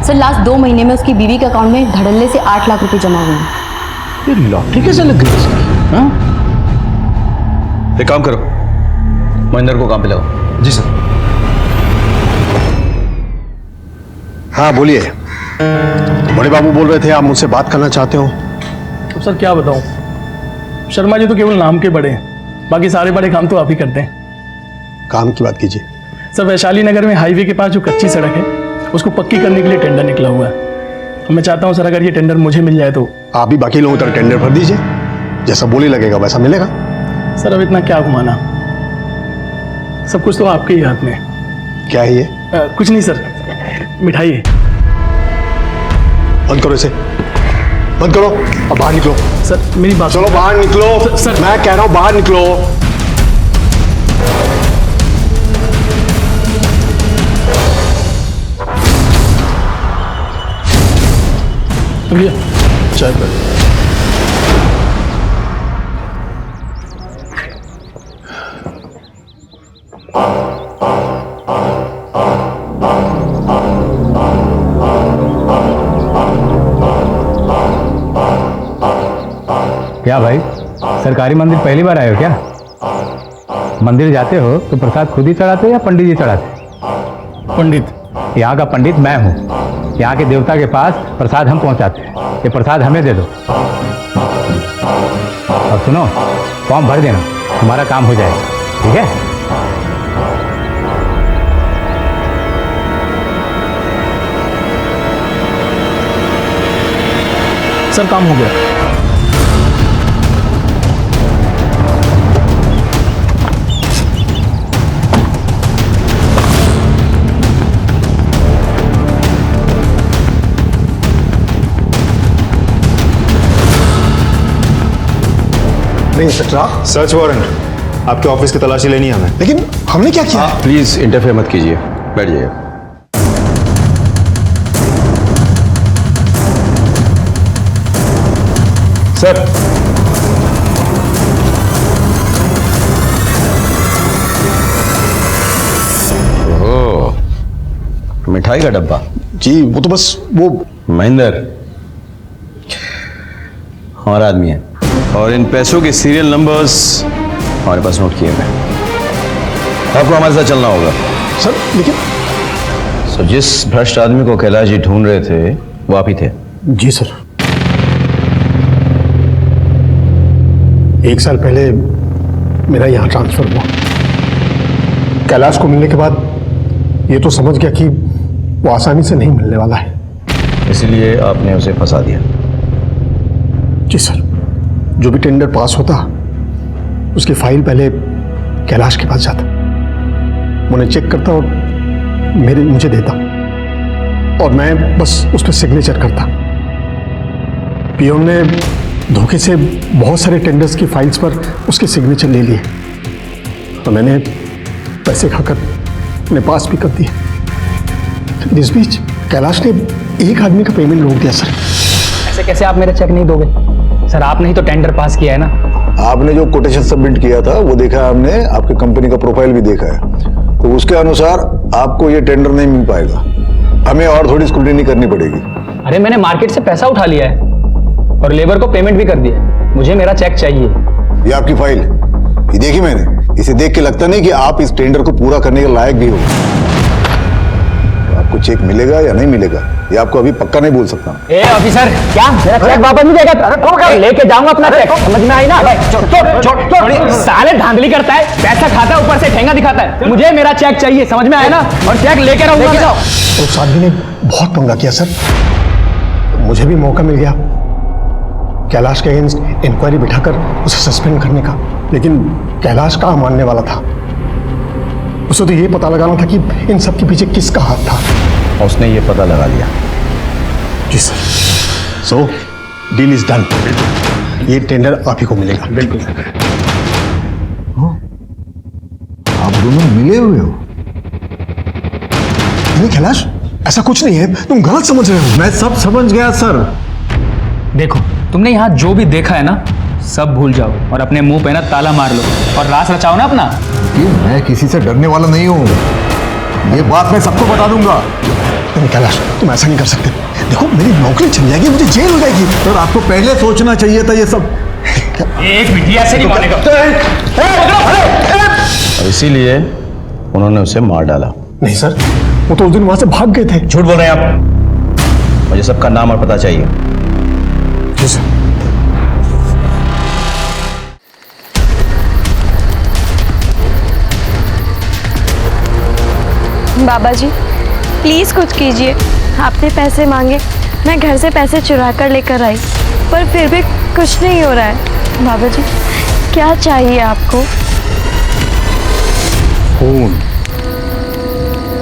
सर लास्ट 2 महीने में उसकी बीवी के अकाउंट में धड़ल्ले से 8 लाख रुपए जमा हुए हैं। ये लॉटरी कैसे लग गई इसकी? हाँ? एक काम करो, महेंद्र को काम पे लगाओ। जी सर। हाँ बोलिए। बड़े बाबू बोल रहे थे आप मुझसे बात करना चाहते हो। तो सर क्या बताऊं, शर्मा जी तो केवल नाम के बड़े हैं, बाकी सारे बड़े काम तो आप ही करते हैं। काम की बात कीजिए। सर वैशाली नगर में हाईवे के पास जो कच्ची सड़क है उसको पक्की करने के लिए टेंडर निकला हुआ है। मैं चाहता हूं सर अगर ये टेंडर मुझे मिल जाए तो। आप भी बाकी लोगों तरह टेंडर भर दीजिए, जैसा बोली लगेगा वैसा मिलेगा। सर अब इतना क्या घुमाना, सब कुछ तो आपके ही हाथ में। क्या है ये? कुछ नहीं सर, मिठाई है। बंद करो इसे, बंद करो। अब बाहर निकलो। सर मेरी बात, चलो बाहर निकलो। सर मैं कह रहा हूं बाहर निकलो। भैया चाय पर। क्या भाई, सरकारी मंदिर पहली बार आए हो क्या? मंदिर जाते हो तो प्रसाद खुद ही चढ़ाते या पंडित जी चढ़ाते? पंडित। यहाँ का पंडित मैं हूँ। यहाँ के देवता के पास प्रसाद हम पहुँचाते हैं। ये प्रसाद हमें दे दो। और सुनो, फॉर्म भर देना, हमारा काम हो जाएगा, ठीक है? सर काम हो गया। नहीं इंस्पेक्टर, सर्च वारंट, आपके ऑफिस की तलाशी लेनी है हमें। लेकिन हमने क्या किया? प्लीज इंटरफेयर मत कीजिए, बैठ जाइए। सर, ओह, मिठाई का डब्बा। जी वो तो बस वो महेंद्र हमारा आदमी है और इन पैसों के सीरियल नंबर्स हमारे पास नोट किए गए। आपको हमारे साथ चलना होगा। सर लेकिन सो जिस भ्रष्ट आदमी को कैलाश जी ढूंढ रहे थे वो आप ही थे। जी सर, 1 साल पहले मेरा यहाँ ट्रांसफर हुआ। कैलाश को मिलने के बाद ये तो समझ गया कि वो आसानी से नहीं मिलने वाला है, इसलिए आपने उसे फंसा दिया। जी सर, जो भी टेंडर पास होता उसकी फाइल पहले कैलाश के पास जाता, उन्हें चेक करता और मुझे देता और मैं बस उस पर सिग्नेचर करता। पीओन ने धोखे से बहुत सारे टेंडर्स की फाइल्स पर उसके सिग्नेचर ले लिए और मैंने पैसे खाकर उन्हें पास भी कर दिए। लेकिन इस बीच कैलाश ने एक आदमी का पेमेंट रोक दिया। सर ऐसे कैसे आप मेरा चेक नहीं दोगे? सर आपने ही तो टेंडर पास किया है ना। आपने जो कोटेशन सबमिट किया था वो देखा है हमने, आपके कंपनी का प्रोफाइल भी देखा है, तो उसके अनुसार आपको ये टेंडर नहीं मिल पाएगा। हमें और थोड़ी स्क्रूटिनी करनी पड़ेगी। अरे मैंने मार्केट से पैसा उठा लिया है और लेबर को पेमेंट भी कर दिया, मुझे मेरा चेक चाहिए। ये आपकी फाइल, ये देखी मैंने, इसे देख के लगता नहीं कि आप इस टेंडर को पूरा करने के लायक भी हो। आपको चेक मिलेगा या नहीं मिलेगा ये आपको अभी पक्का नहीं बोल सकता। ए ऑफिसर, क्या मेरा चेक वापस नहीं देगा? लेके जाऊंगा अपना चेक, समझ में आई ना? साले धांधली करता है, पैसा खाता है, ऊपर से ठेंगा दिखाता है। मुझे मेरा चेक चाहिए, समझ में आया ना? और चेक लेके रहूंगा। उस आदमी ने बहुत पंगा किया सर, मुझे भी मौका मिल गया कैलाश के अगेंस्ट इंक्वायरी बिठाकर उसे सस्पेंड करने का, लेकिन कैलाश कहाँ मानने वाला था। उसे तो ये पता लगाना था कि इन सब के पीछे किसका हाथ था। उसने ये पता लगा लिया। जी sir, so deal is done. ये टेंडर आप ही को मिलेगा। बिल्कुल। आप दोनों मिले हुए हो? नहीं कैलाश, ऐसा कुछ नहीं है, तुम गलत समझ रहे हो। मैं सब समझ गया सर। देखो, तुमने यहाँ जो भी देखा है ना, सब भूल जाओ और अपने मुंह पे ना ताला मार लो और रास रचाओ ना अपना। ये मैं किसी से डरने वाला नहीं हूँ, ये बात मैं सबको बता दूंगा। नहीं कैलाश, तुम ऐसा नहीं कर सकते। देखो मेरी नौकरी चली जाएगी, मुझे जेल हो जाएगी। सर आपको पहले सोचना चाहिए था ये सब। एक मिनट, ऐसे नहीं मानेगा। और इसीलिए उन्होंने उसे मार डाला। नहीं सर, वो तो उस दिन वहां से भाग गए थे। झूठ बोल रहे हैं आप। मुझे सबका नाम और पता चाहिए। जी सर। बाबा जी प्लीज़ कुछ कीजिए। आपने पैसे मांगे, मैं घर से पैसे चुरा कर लेकर आई, पर फिर भी कुछ नहीं हो रहा है। बाबा जी क्या चाहिए आपको? खून,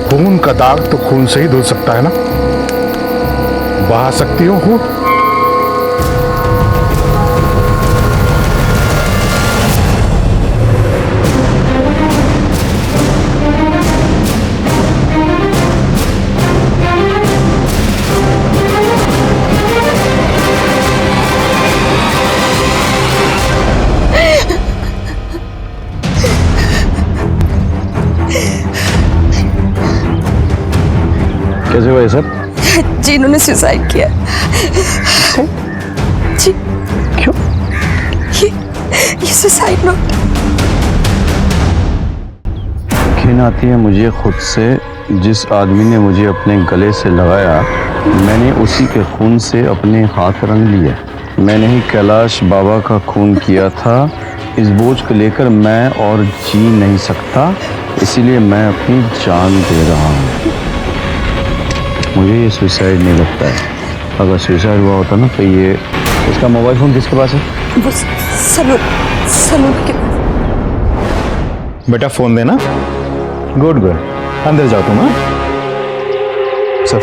खून का दाग तो खून से ही धुल सकता है ना। बहा सकती हो खून? कैसे हुआ ये सब? जी इन्होंने सुसाइड किया। जी क्यों? ये सुसाइड नोट। घिन आती है मुझे खुद से। जिस आदमी ने मुझे अपने गले से लगाया, मैंने उसी के खून से अपने हाथ रंग लिए। मैंने ही कैलाश बाबा का खून किया था। इस बोझ को लेकर मैं और जी नहीं सकता, इसीलिए मैं अपनी जान दे रहा हूँ। मुझे ये सुसाइड नहीं लगता है। अगर सुसाइड हुआ होता ना तो ये इसका मोबाइल फोन किसके पास है? वो सलून के पास। बेटा फोन देना। गुड गुड, अंदर जाओ तुम। हाँ सब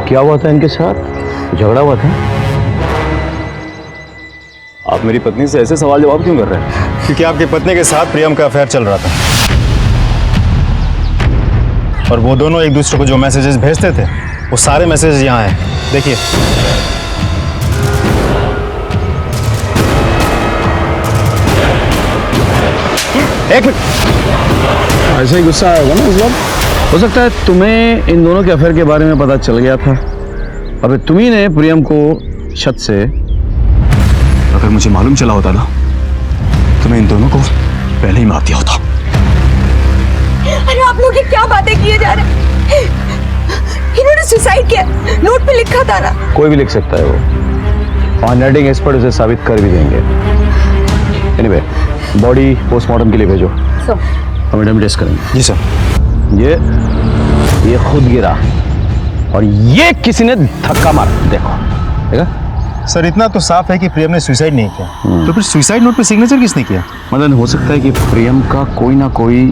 क्या हुआ था इनके साथ? झगड़ा हुआ था? आप मेरी पत्नी से ऐसे सवाल जवाब क्यों कर रहे हैं? क्योंकि आपकी पत्नी के साथ प्रियम का अफेयर चल रहा था और वो दोनों एक दूसरे को जो मैसेजेस भेजते थे वो सारे मैसेजेस यहाँ हैं, देखिए। एक मिनट, ऐसा ही गुस्सा आएगा ना इस बार। हो सकता है तुम्हें इन दोनों के अफेयर के बारे में पता चल गया था और फिर तुम्ही ने प्रियम को छत से। अगर मुझे मालूम चला होता ना तो मैं इन दोनों को पहले ही मार दिया होता। अरे आप लोग ये क्या बातें किए जा रहे हैं? इन्होंने सुसाइड किया, नोट पे लिखा था ना। कोई भी लिख सकता है वो, और नर्डिंग एक्सपर्ट उसे साबित कर भी देंगे। एनीवे, बॉडी पोस्टमार्टम के लिए भेजो। हम एडम टेस्ट करेंगे। जी सर। ये खुद गिरा और ये किसी ने धक्का मारा, देखो। देखा सर, इतना तो साफ है कि प्रियम ने सुसाइड नहीं किया, तो फिर सुसाइड नोट पे सिग्नेचर किसने किया? मतलब हो सकता है कि प्रियम का कोई ना कोई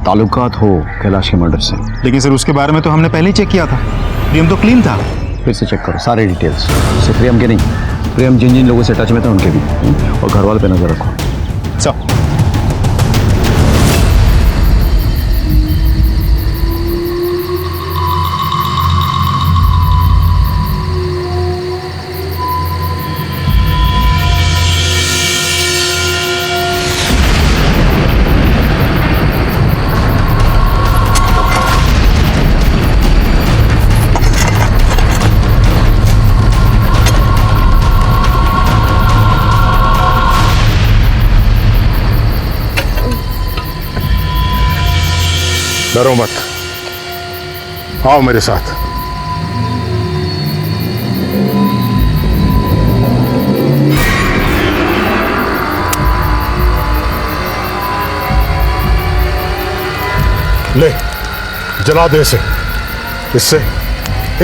ताल्लुकात हो कैलाश के मर्डर से। लेकिन सर उसके बारे में तो हमने पहले ही चेक किया था, प्रियम तो क्लीन था। फिर से चेक करो सारे डिटेल्स, सिर्फ प्रियम के नहीं, प्रियम जिन जिन लोगों से टच में था उनके भी, और घर वाले पे नजर रखो। सर डरो मत, आओ मेरे साथ। ले, जला दे इसे। इससे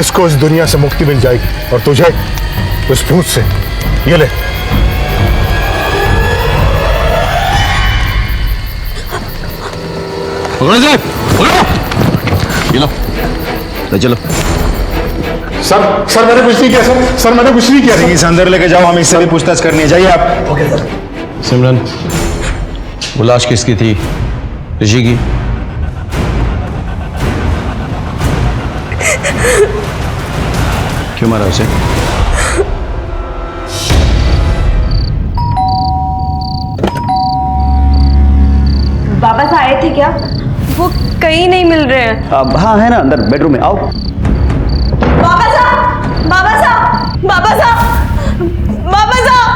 इसको इस दुनिया से मुक्ति मिल जाएगी और तुझे उस भूत से। ये ले। चलो। सर मैंने कुछ नहीं किया। सर मैंने कुछ नहीं किया। इसे अंदर लेके जाओ, हमें इससे भी पूछताछ करनी है। जाइए आप। Okay sir. सिमरन, वो लाश किसकी थी? ऋषि की? क्यों मारा उसे? बाबा साहब आए थे क्या? वो कहीं नहीं मिल रहे हैं। हाँ है ना, अंदर बेडरूम में, आओ। बाबा साहब, बाबा साहब, बाबा साहब, बाबा साहब,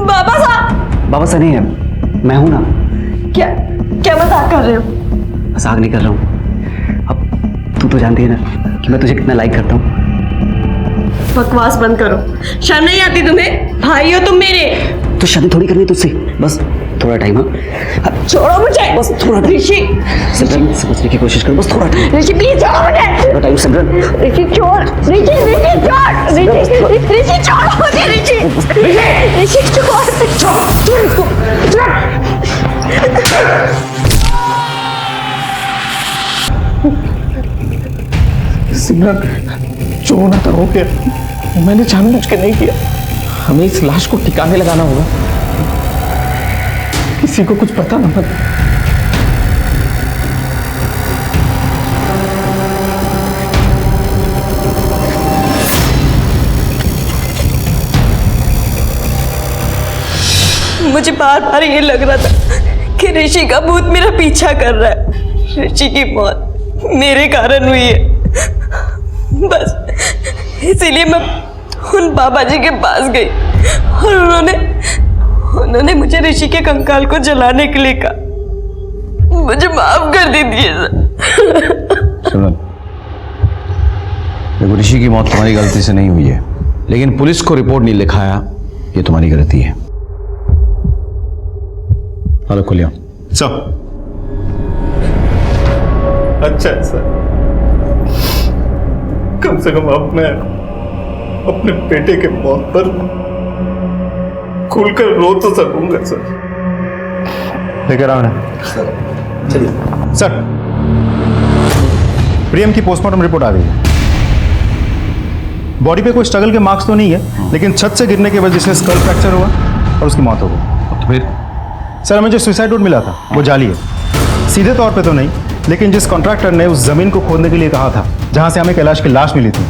बाबा साहब। बाबा साहब नहीं है, मैं हूं ना। क्या क्या मजाक कर रहे हो? मजाक नहीं कर रहा हूं। अब तू तो जानती है ना कि मैं तुझे कितना लाइक करता हूँ। बकवास बंद करो, शर्म नहीं आती तुम्हें? भाई हो तुम मेरे। तो शादी थोड़ी करनी तुझसे, बस थोड़ा टाइम। हाँ छोड़ो मुझे, बस थोड़ा टाइम। ऋषि, सिमरन समझने की कोशिश कर, बस थोड़ा टाइम। ऋषि प्लीज छोड़ो मुझे। थोड़ा टाइम सिमरन। ऋषि छोड़, ऋषि छोड़, ऋषि छोड़ो मुझे। ऋषि छोड़। सिमरन, जो होना था हो गया। मैंने जानबूझ के नहीं किया। हमें इस लाश को ठिकाने लगाना होगा, किसी को कुछ पता ना मत। मुझे बार बार ये लग रहा था कि ऋषि का भूत मेरा पीछा कर रहा है। ऋषि की मौत मेरे कारण हुई है, बस इसीलिए मैं उन बाबा जी के पास गई और उन्होंने मुझे ऋषि के कंकाल को जलाने के लिए कहा। मुझे माफ कर दीजिए सर। सुनो, देखो ऋषि की मौत तुम्हारी गलती से नहीं हुई है, लेकिन पुलिस को रिपोर्ट नहीं लिखाया, ये तुम्हारी गलती है। हेलो खुलिया सर। अच्छा है सर, कम से कम अब मैं अपने बेटे के मौत पर खुलकर रो तो सकूंगा सर। लेकर आओ ना चलिए। सर, प्रियम की पोस्टमार्टम रिपोर्ट आ गई है। बॉडी पे कोई स्ट्रगल के मार्क्स तो नहीं है, लेकिन छत से गिरने की वजह से स्कल फ्रैक्चर हुआ और उसकी मौत हो गई। तो फिर सर, हमें जो सुसाइड नोट मिला था वो जाली है। सीधे तौर पे तो नहीं, लेकिन जिस कॉन्ट्रैक्टर ने उस जमीन को खोदने के लिए कहा था जहां से हमें कैलाश की लाश मिली थी,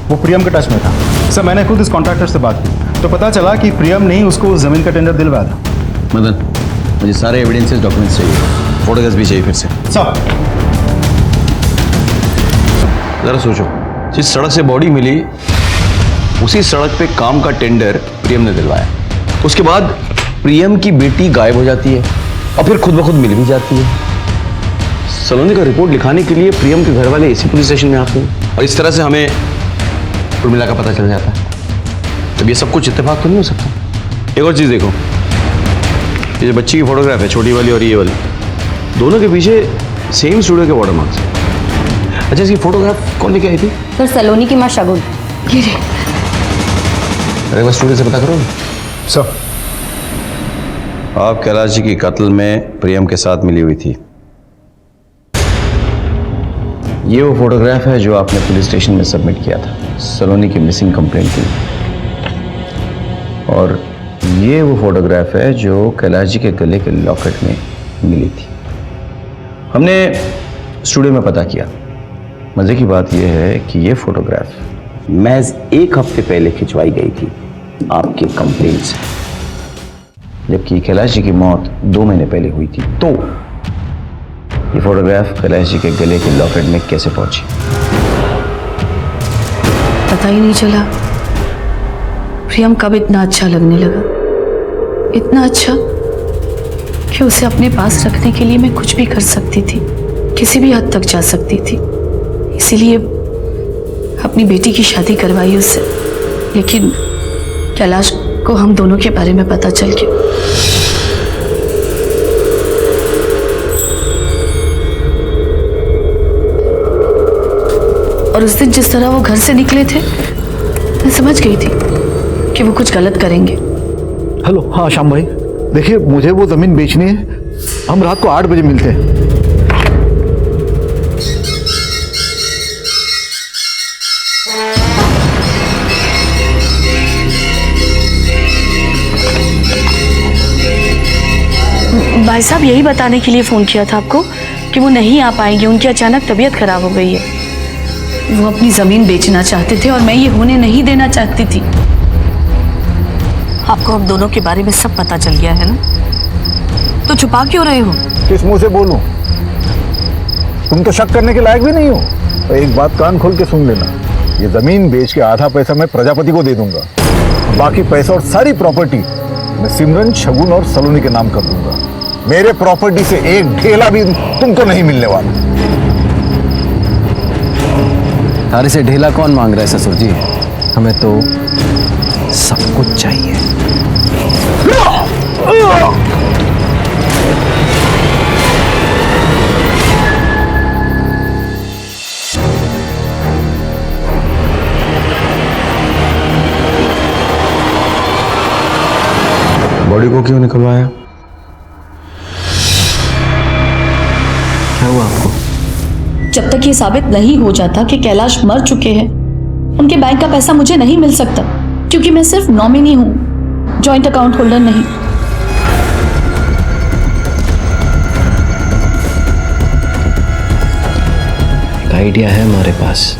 वो प्रियम के टच में था। सर, मैंने खुद इस कॉन्ट्रैक्टर से बात की तो पता चला कि प्रियम ने ही उसको उस जमीन का टेंडर दिलवाया था। मदन, मुझे सारे एविडेंसेस डॉक्यूमेंट्स चाहिए, फोटोग्राफ्स भी चाहिए फिर से। सर, जरा सोचो, जिस सड़क से बॉडी मिली उसी सड़क पे काम का टेंडर प्रियम ने दिलवाया। उसके बाद प्रियम की बेटी गायब हो जाती है और फिर खुद ब खुद मिल भी जाती है। सलोनी का रिपोर्ट लिखाने के लिए प्रियम के घर वाले इसी पुलिस स्टेशन में आते हैं और इस तरह से हमें उर्मिला का पता चल जाता है। तब ये सब कुछ इत्तेफाक तो नहीं हो सकता। एक और चीज देखो, ये जो बच्ची की फोटोग्राफ है, छोटी वाली और ये वाली, दोनों के पीछे सेम स्टूडियो के वाटर मार्क्स। अच्छा, इसकी फोटोग्राफ कौन लेके आई थी? सर, सलोनी की माँ शगुन। अरे बस स्टूडियो से पता करो। सर, आप कैलाश जी की कत्ल में प्रियम के साथ मिली हुई थी। ये वो फोटोग्राफ है जो आपने पुलिस स्टेशन में सबमिट किया था सलोनी की मिसिंग कंप्लेंट के लिए, और ये वो फोटोग्राफ है जो कैलाश जी के गले के लॉकेट में मिली थी। हमने स्टूडियो में पता किया। मजे की बात यह है कि ये फोटोग्राफ महज 1 हफ्ते पहले खिंचवाई गई थी आपके कंप्लेंट से, जबकि कैलाश जी की मौत 2 महीने पहले हुई थी। तो ये फोटोग्राफ कैलाश जी के गले के लॉकेट में कैसे पहुंची? पता ही नहीं चला प्रियम कब इतना अच्छा लगने लगा, इतना अच्छा कि उसे अपने पास रखने के लिए मैं कुछ भी कर सकती थी, किसी भी हद तक जा सकती थी। इसीलिए अपनी बेटी की शादी करवाई उससे, लेकिन कैलाश को हम दोनों के बारे में पता चल गया। और उस दिन जिस तरह वो घर से निकले थे, मैं समझ गई थी कि वो कुछ गलत करेंगे। हेलो, हाँ श्याम भाई, देखिए मुझे वो जमीन बेचनी है। हम रात को 8 बजे मिलते हैं। भाई साहब, यही बताने के लिए फोन किया था आपको कि वो नहीं आ पाएंगे, उनकी अचानक तबीयत खराब हो गई है। वो अपनी जमीन बेचना चाहते थे और मैं ये होने नहीं देना चाहती थी। आपको हम दोनों के बारे में सब पता चल गया है ना, तो छुपा क्यों रहे हो? किस मुंह से बोलूं? तुम तो शक करने के लायक भी नहीं हो। तो एक बात कान खोल के सुन लेना, ये जमीन बेच के आधा पैसा मैं प्रजापति को दे दूंगा, बाकी पैसा और सारी प्रॉपर्टी मैं सिमरन, शगुन और सलोनी के नाम कर दूंगा। मेरे प्रॉपर्टी से एक ढेला भी तुमको नहीं मिलने वाला। अरे से ढेला कौन मांग रहा है ससुर जी? हमें तो सब कुछ चाहिए। बॉडी को क्यों निकलवाया? क्या हुआ आपको? जब तक ये साबित नहीं हो जाता कि कैलाश मर चुके हैं, उनके बैंक का पैसा मुझे नहीं मिल सकता, क्योंकि मैं सिर्फ नॉमिनी हूं, जॉइंट अकाउंट होल्डर नहीं। एक आइडिया है हमारे पास।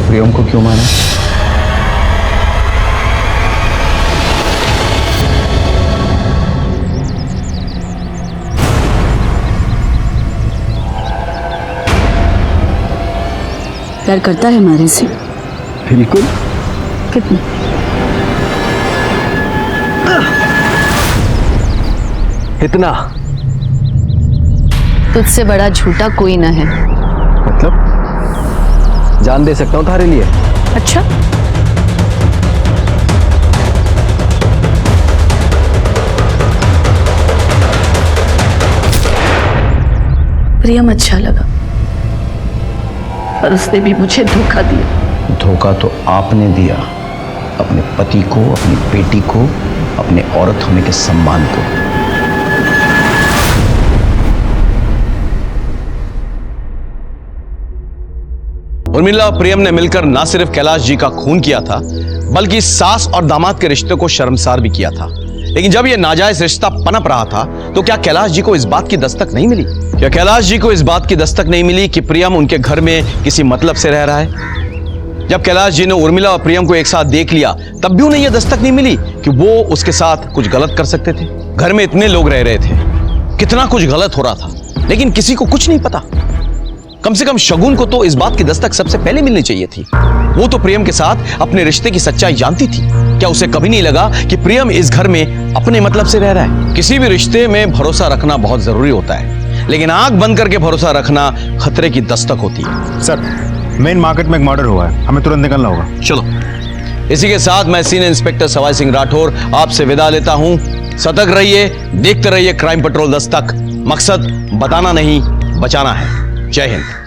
प्रियम को क्यों मारा? प्यार करता है हमारे से? बिल्कुल। कितना? इतना। तुझसे बड़ा झूठा कोई ना है। मतलब जान दे सकता हूँ तुम्हारे लिए। अच्छा, प्रियम अच्छा लगा, पर उसने भी मुझे धोखा दिया। धोखा तो आपने दिया, अपने पति को, अपनी बेटी को, अपने औरत होने के सम्मान को। उर्मिला और प्रियम ने मिलकर ना सिर्फ कैलाश जी का खून किया था, बल्कि सास और दामाद के रिश्ते को शर्मसार भी किया था। लेकिन जब यह नाजायज रिश्ता पनप रहा था, तो क्या कैलाश जी को इस बात की दस्तक नहीं मिली? क्या कैलाश जी को इस बात की दस्तक नहीं मिली कि प्रियम उनके घर में किसी मतलब से रह रहा है? जब कैलाश जी ने उर्मिला और प्रियम को एक साथ देख लिया, तब भी उन्हें यह दस्तक नहीं मिली कि वो उसके साथ कुछ गलत कर सकते थे। घर में इतने लोग रह रहे थे, कितना कुछ गलत हो रहा था, लेकिन किसी को कुछ नहीं पता। कम से कम शगुन को तो इस बात की दस्तक सबसे पहले मिलनी चाहिए थी। वो तो प्रियम के साथ अपने रिश्ते की सच्चाई जानती थी। क्या उसे कभी नहीं लगा कि प्रियम इस घर में अपने मतलब से रह रहा है? किसी भी रिश्ते में भरोसा रखना बहुत जरूरी होता है, लेकिन आंख बंद करके भरोसा रखना खतरे की दस्तक होती है। सर, मेन मार्केट में एक मर्डर हुआ है, हमें तुरंत निकलना होगा। चलो, इसी के साथ मैं सीनियर इंस्पेक्टर सवाई सिंह राठौर आपसे विदा लेता हूं। सतर्क रहिए, देखते रहिए क्राइम पेट्रोल दस्तक। मकसद बताना नहीं, बचाना है। जय हिंद।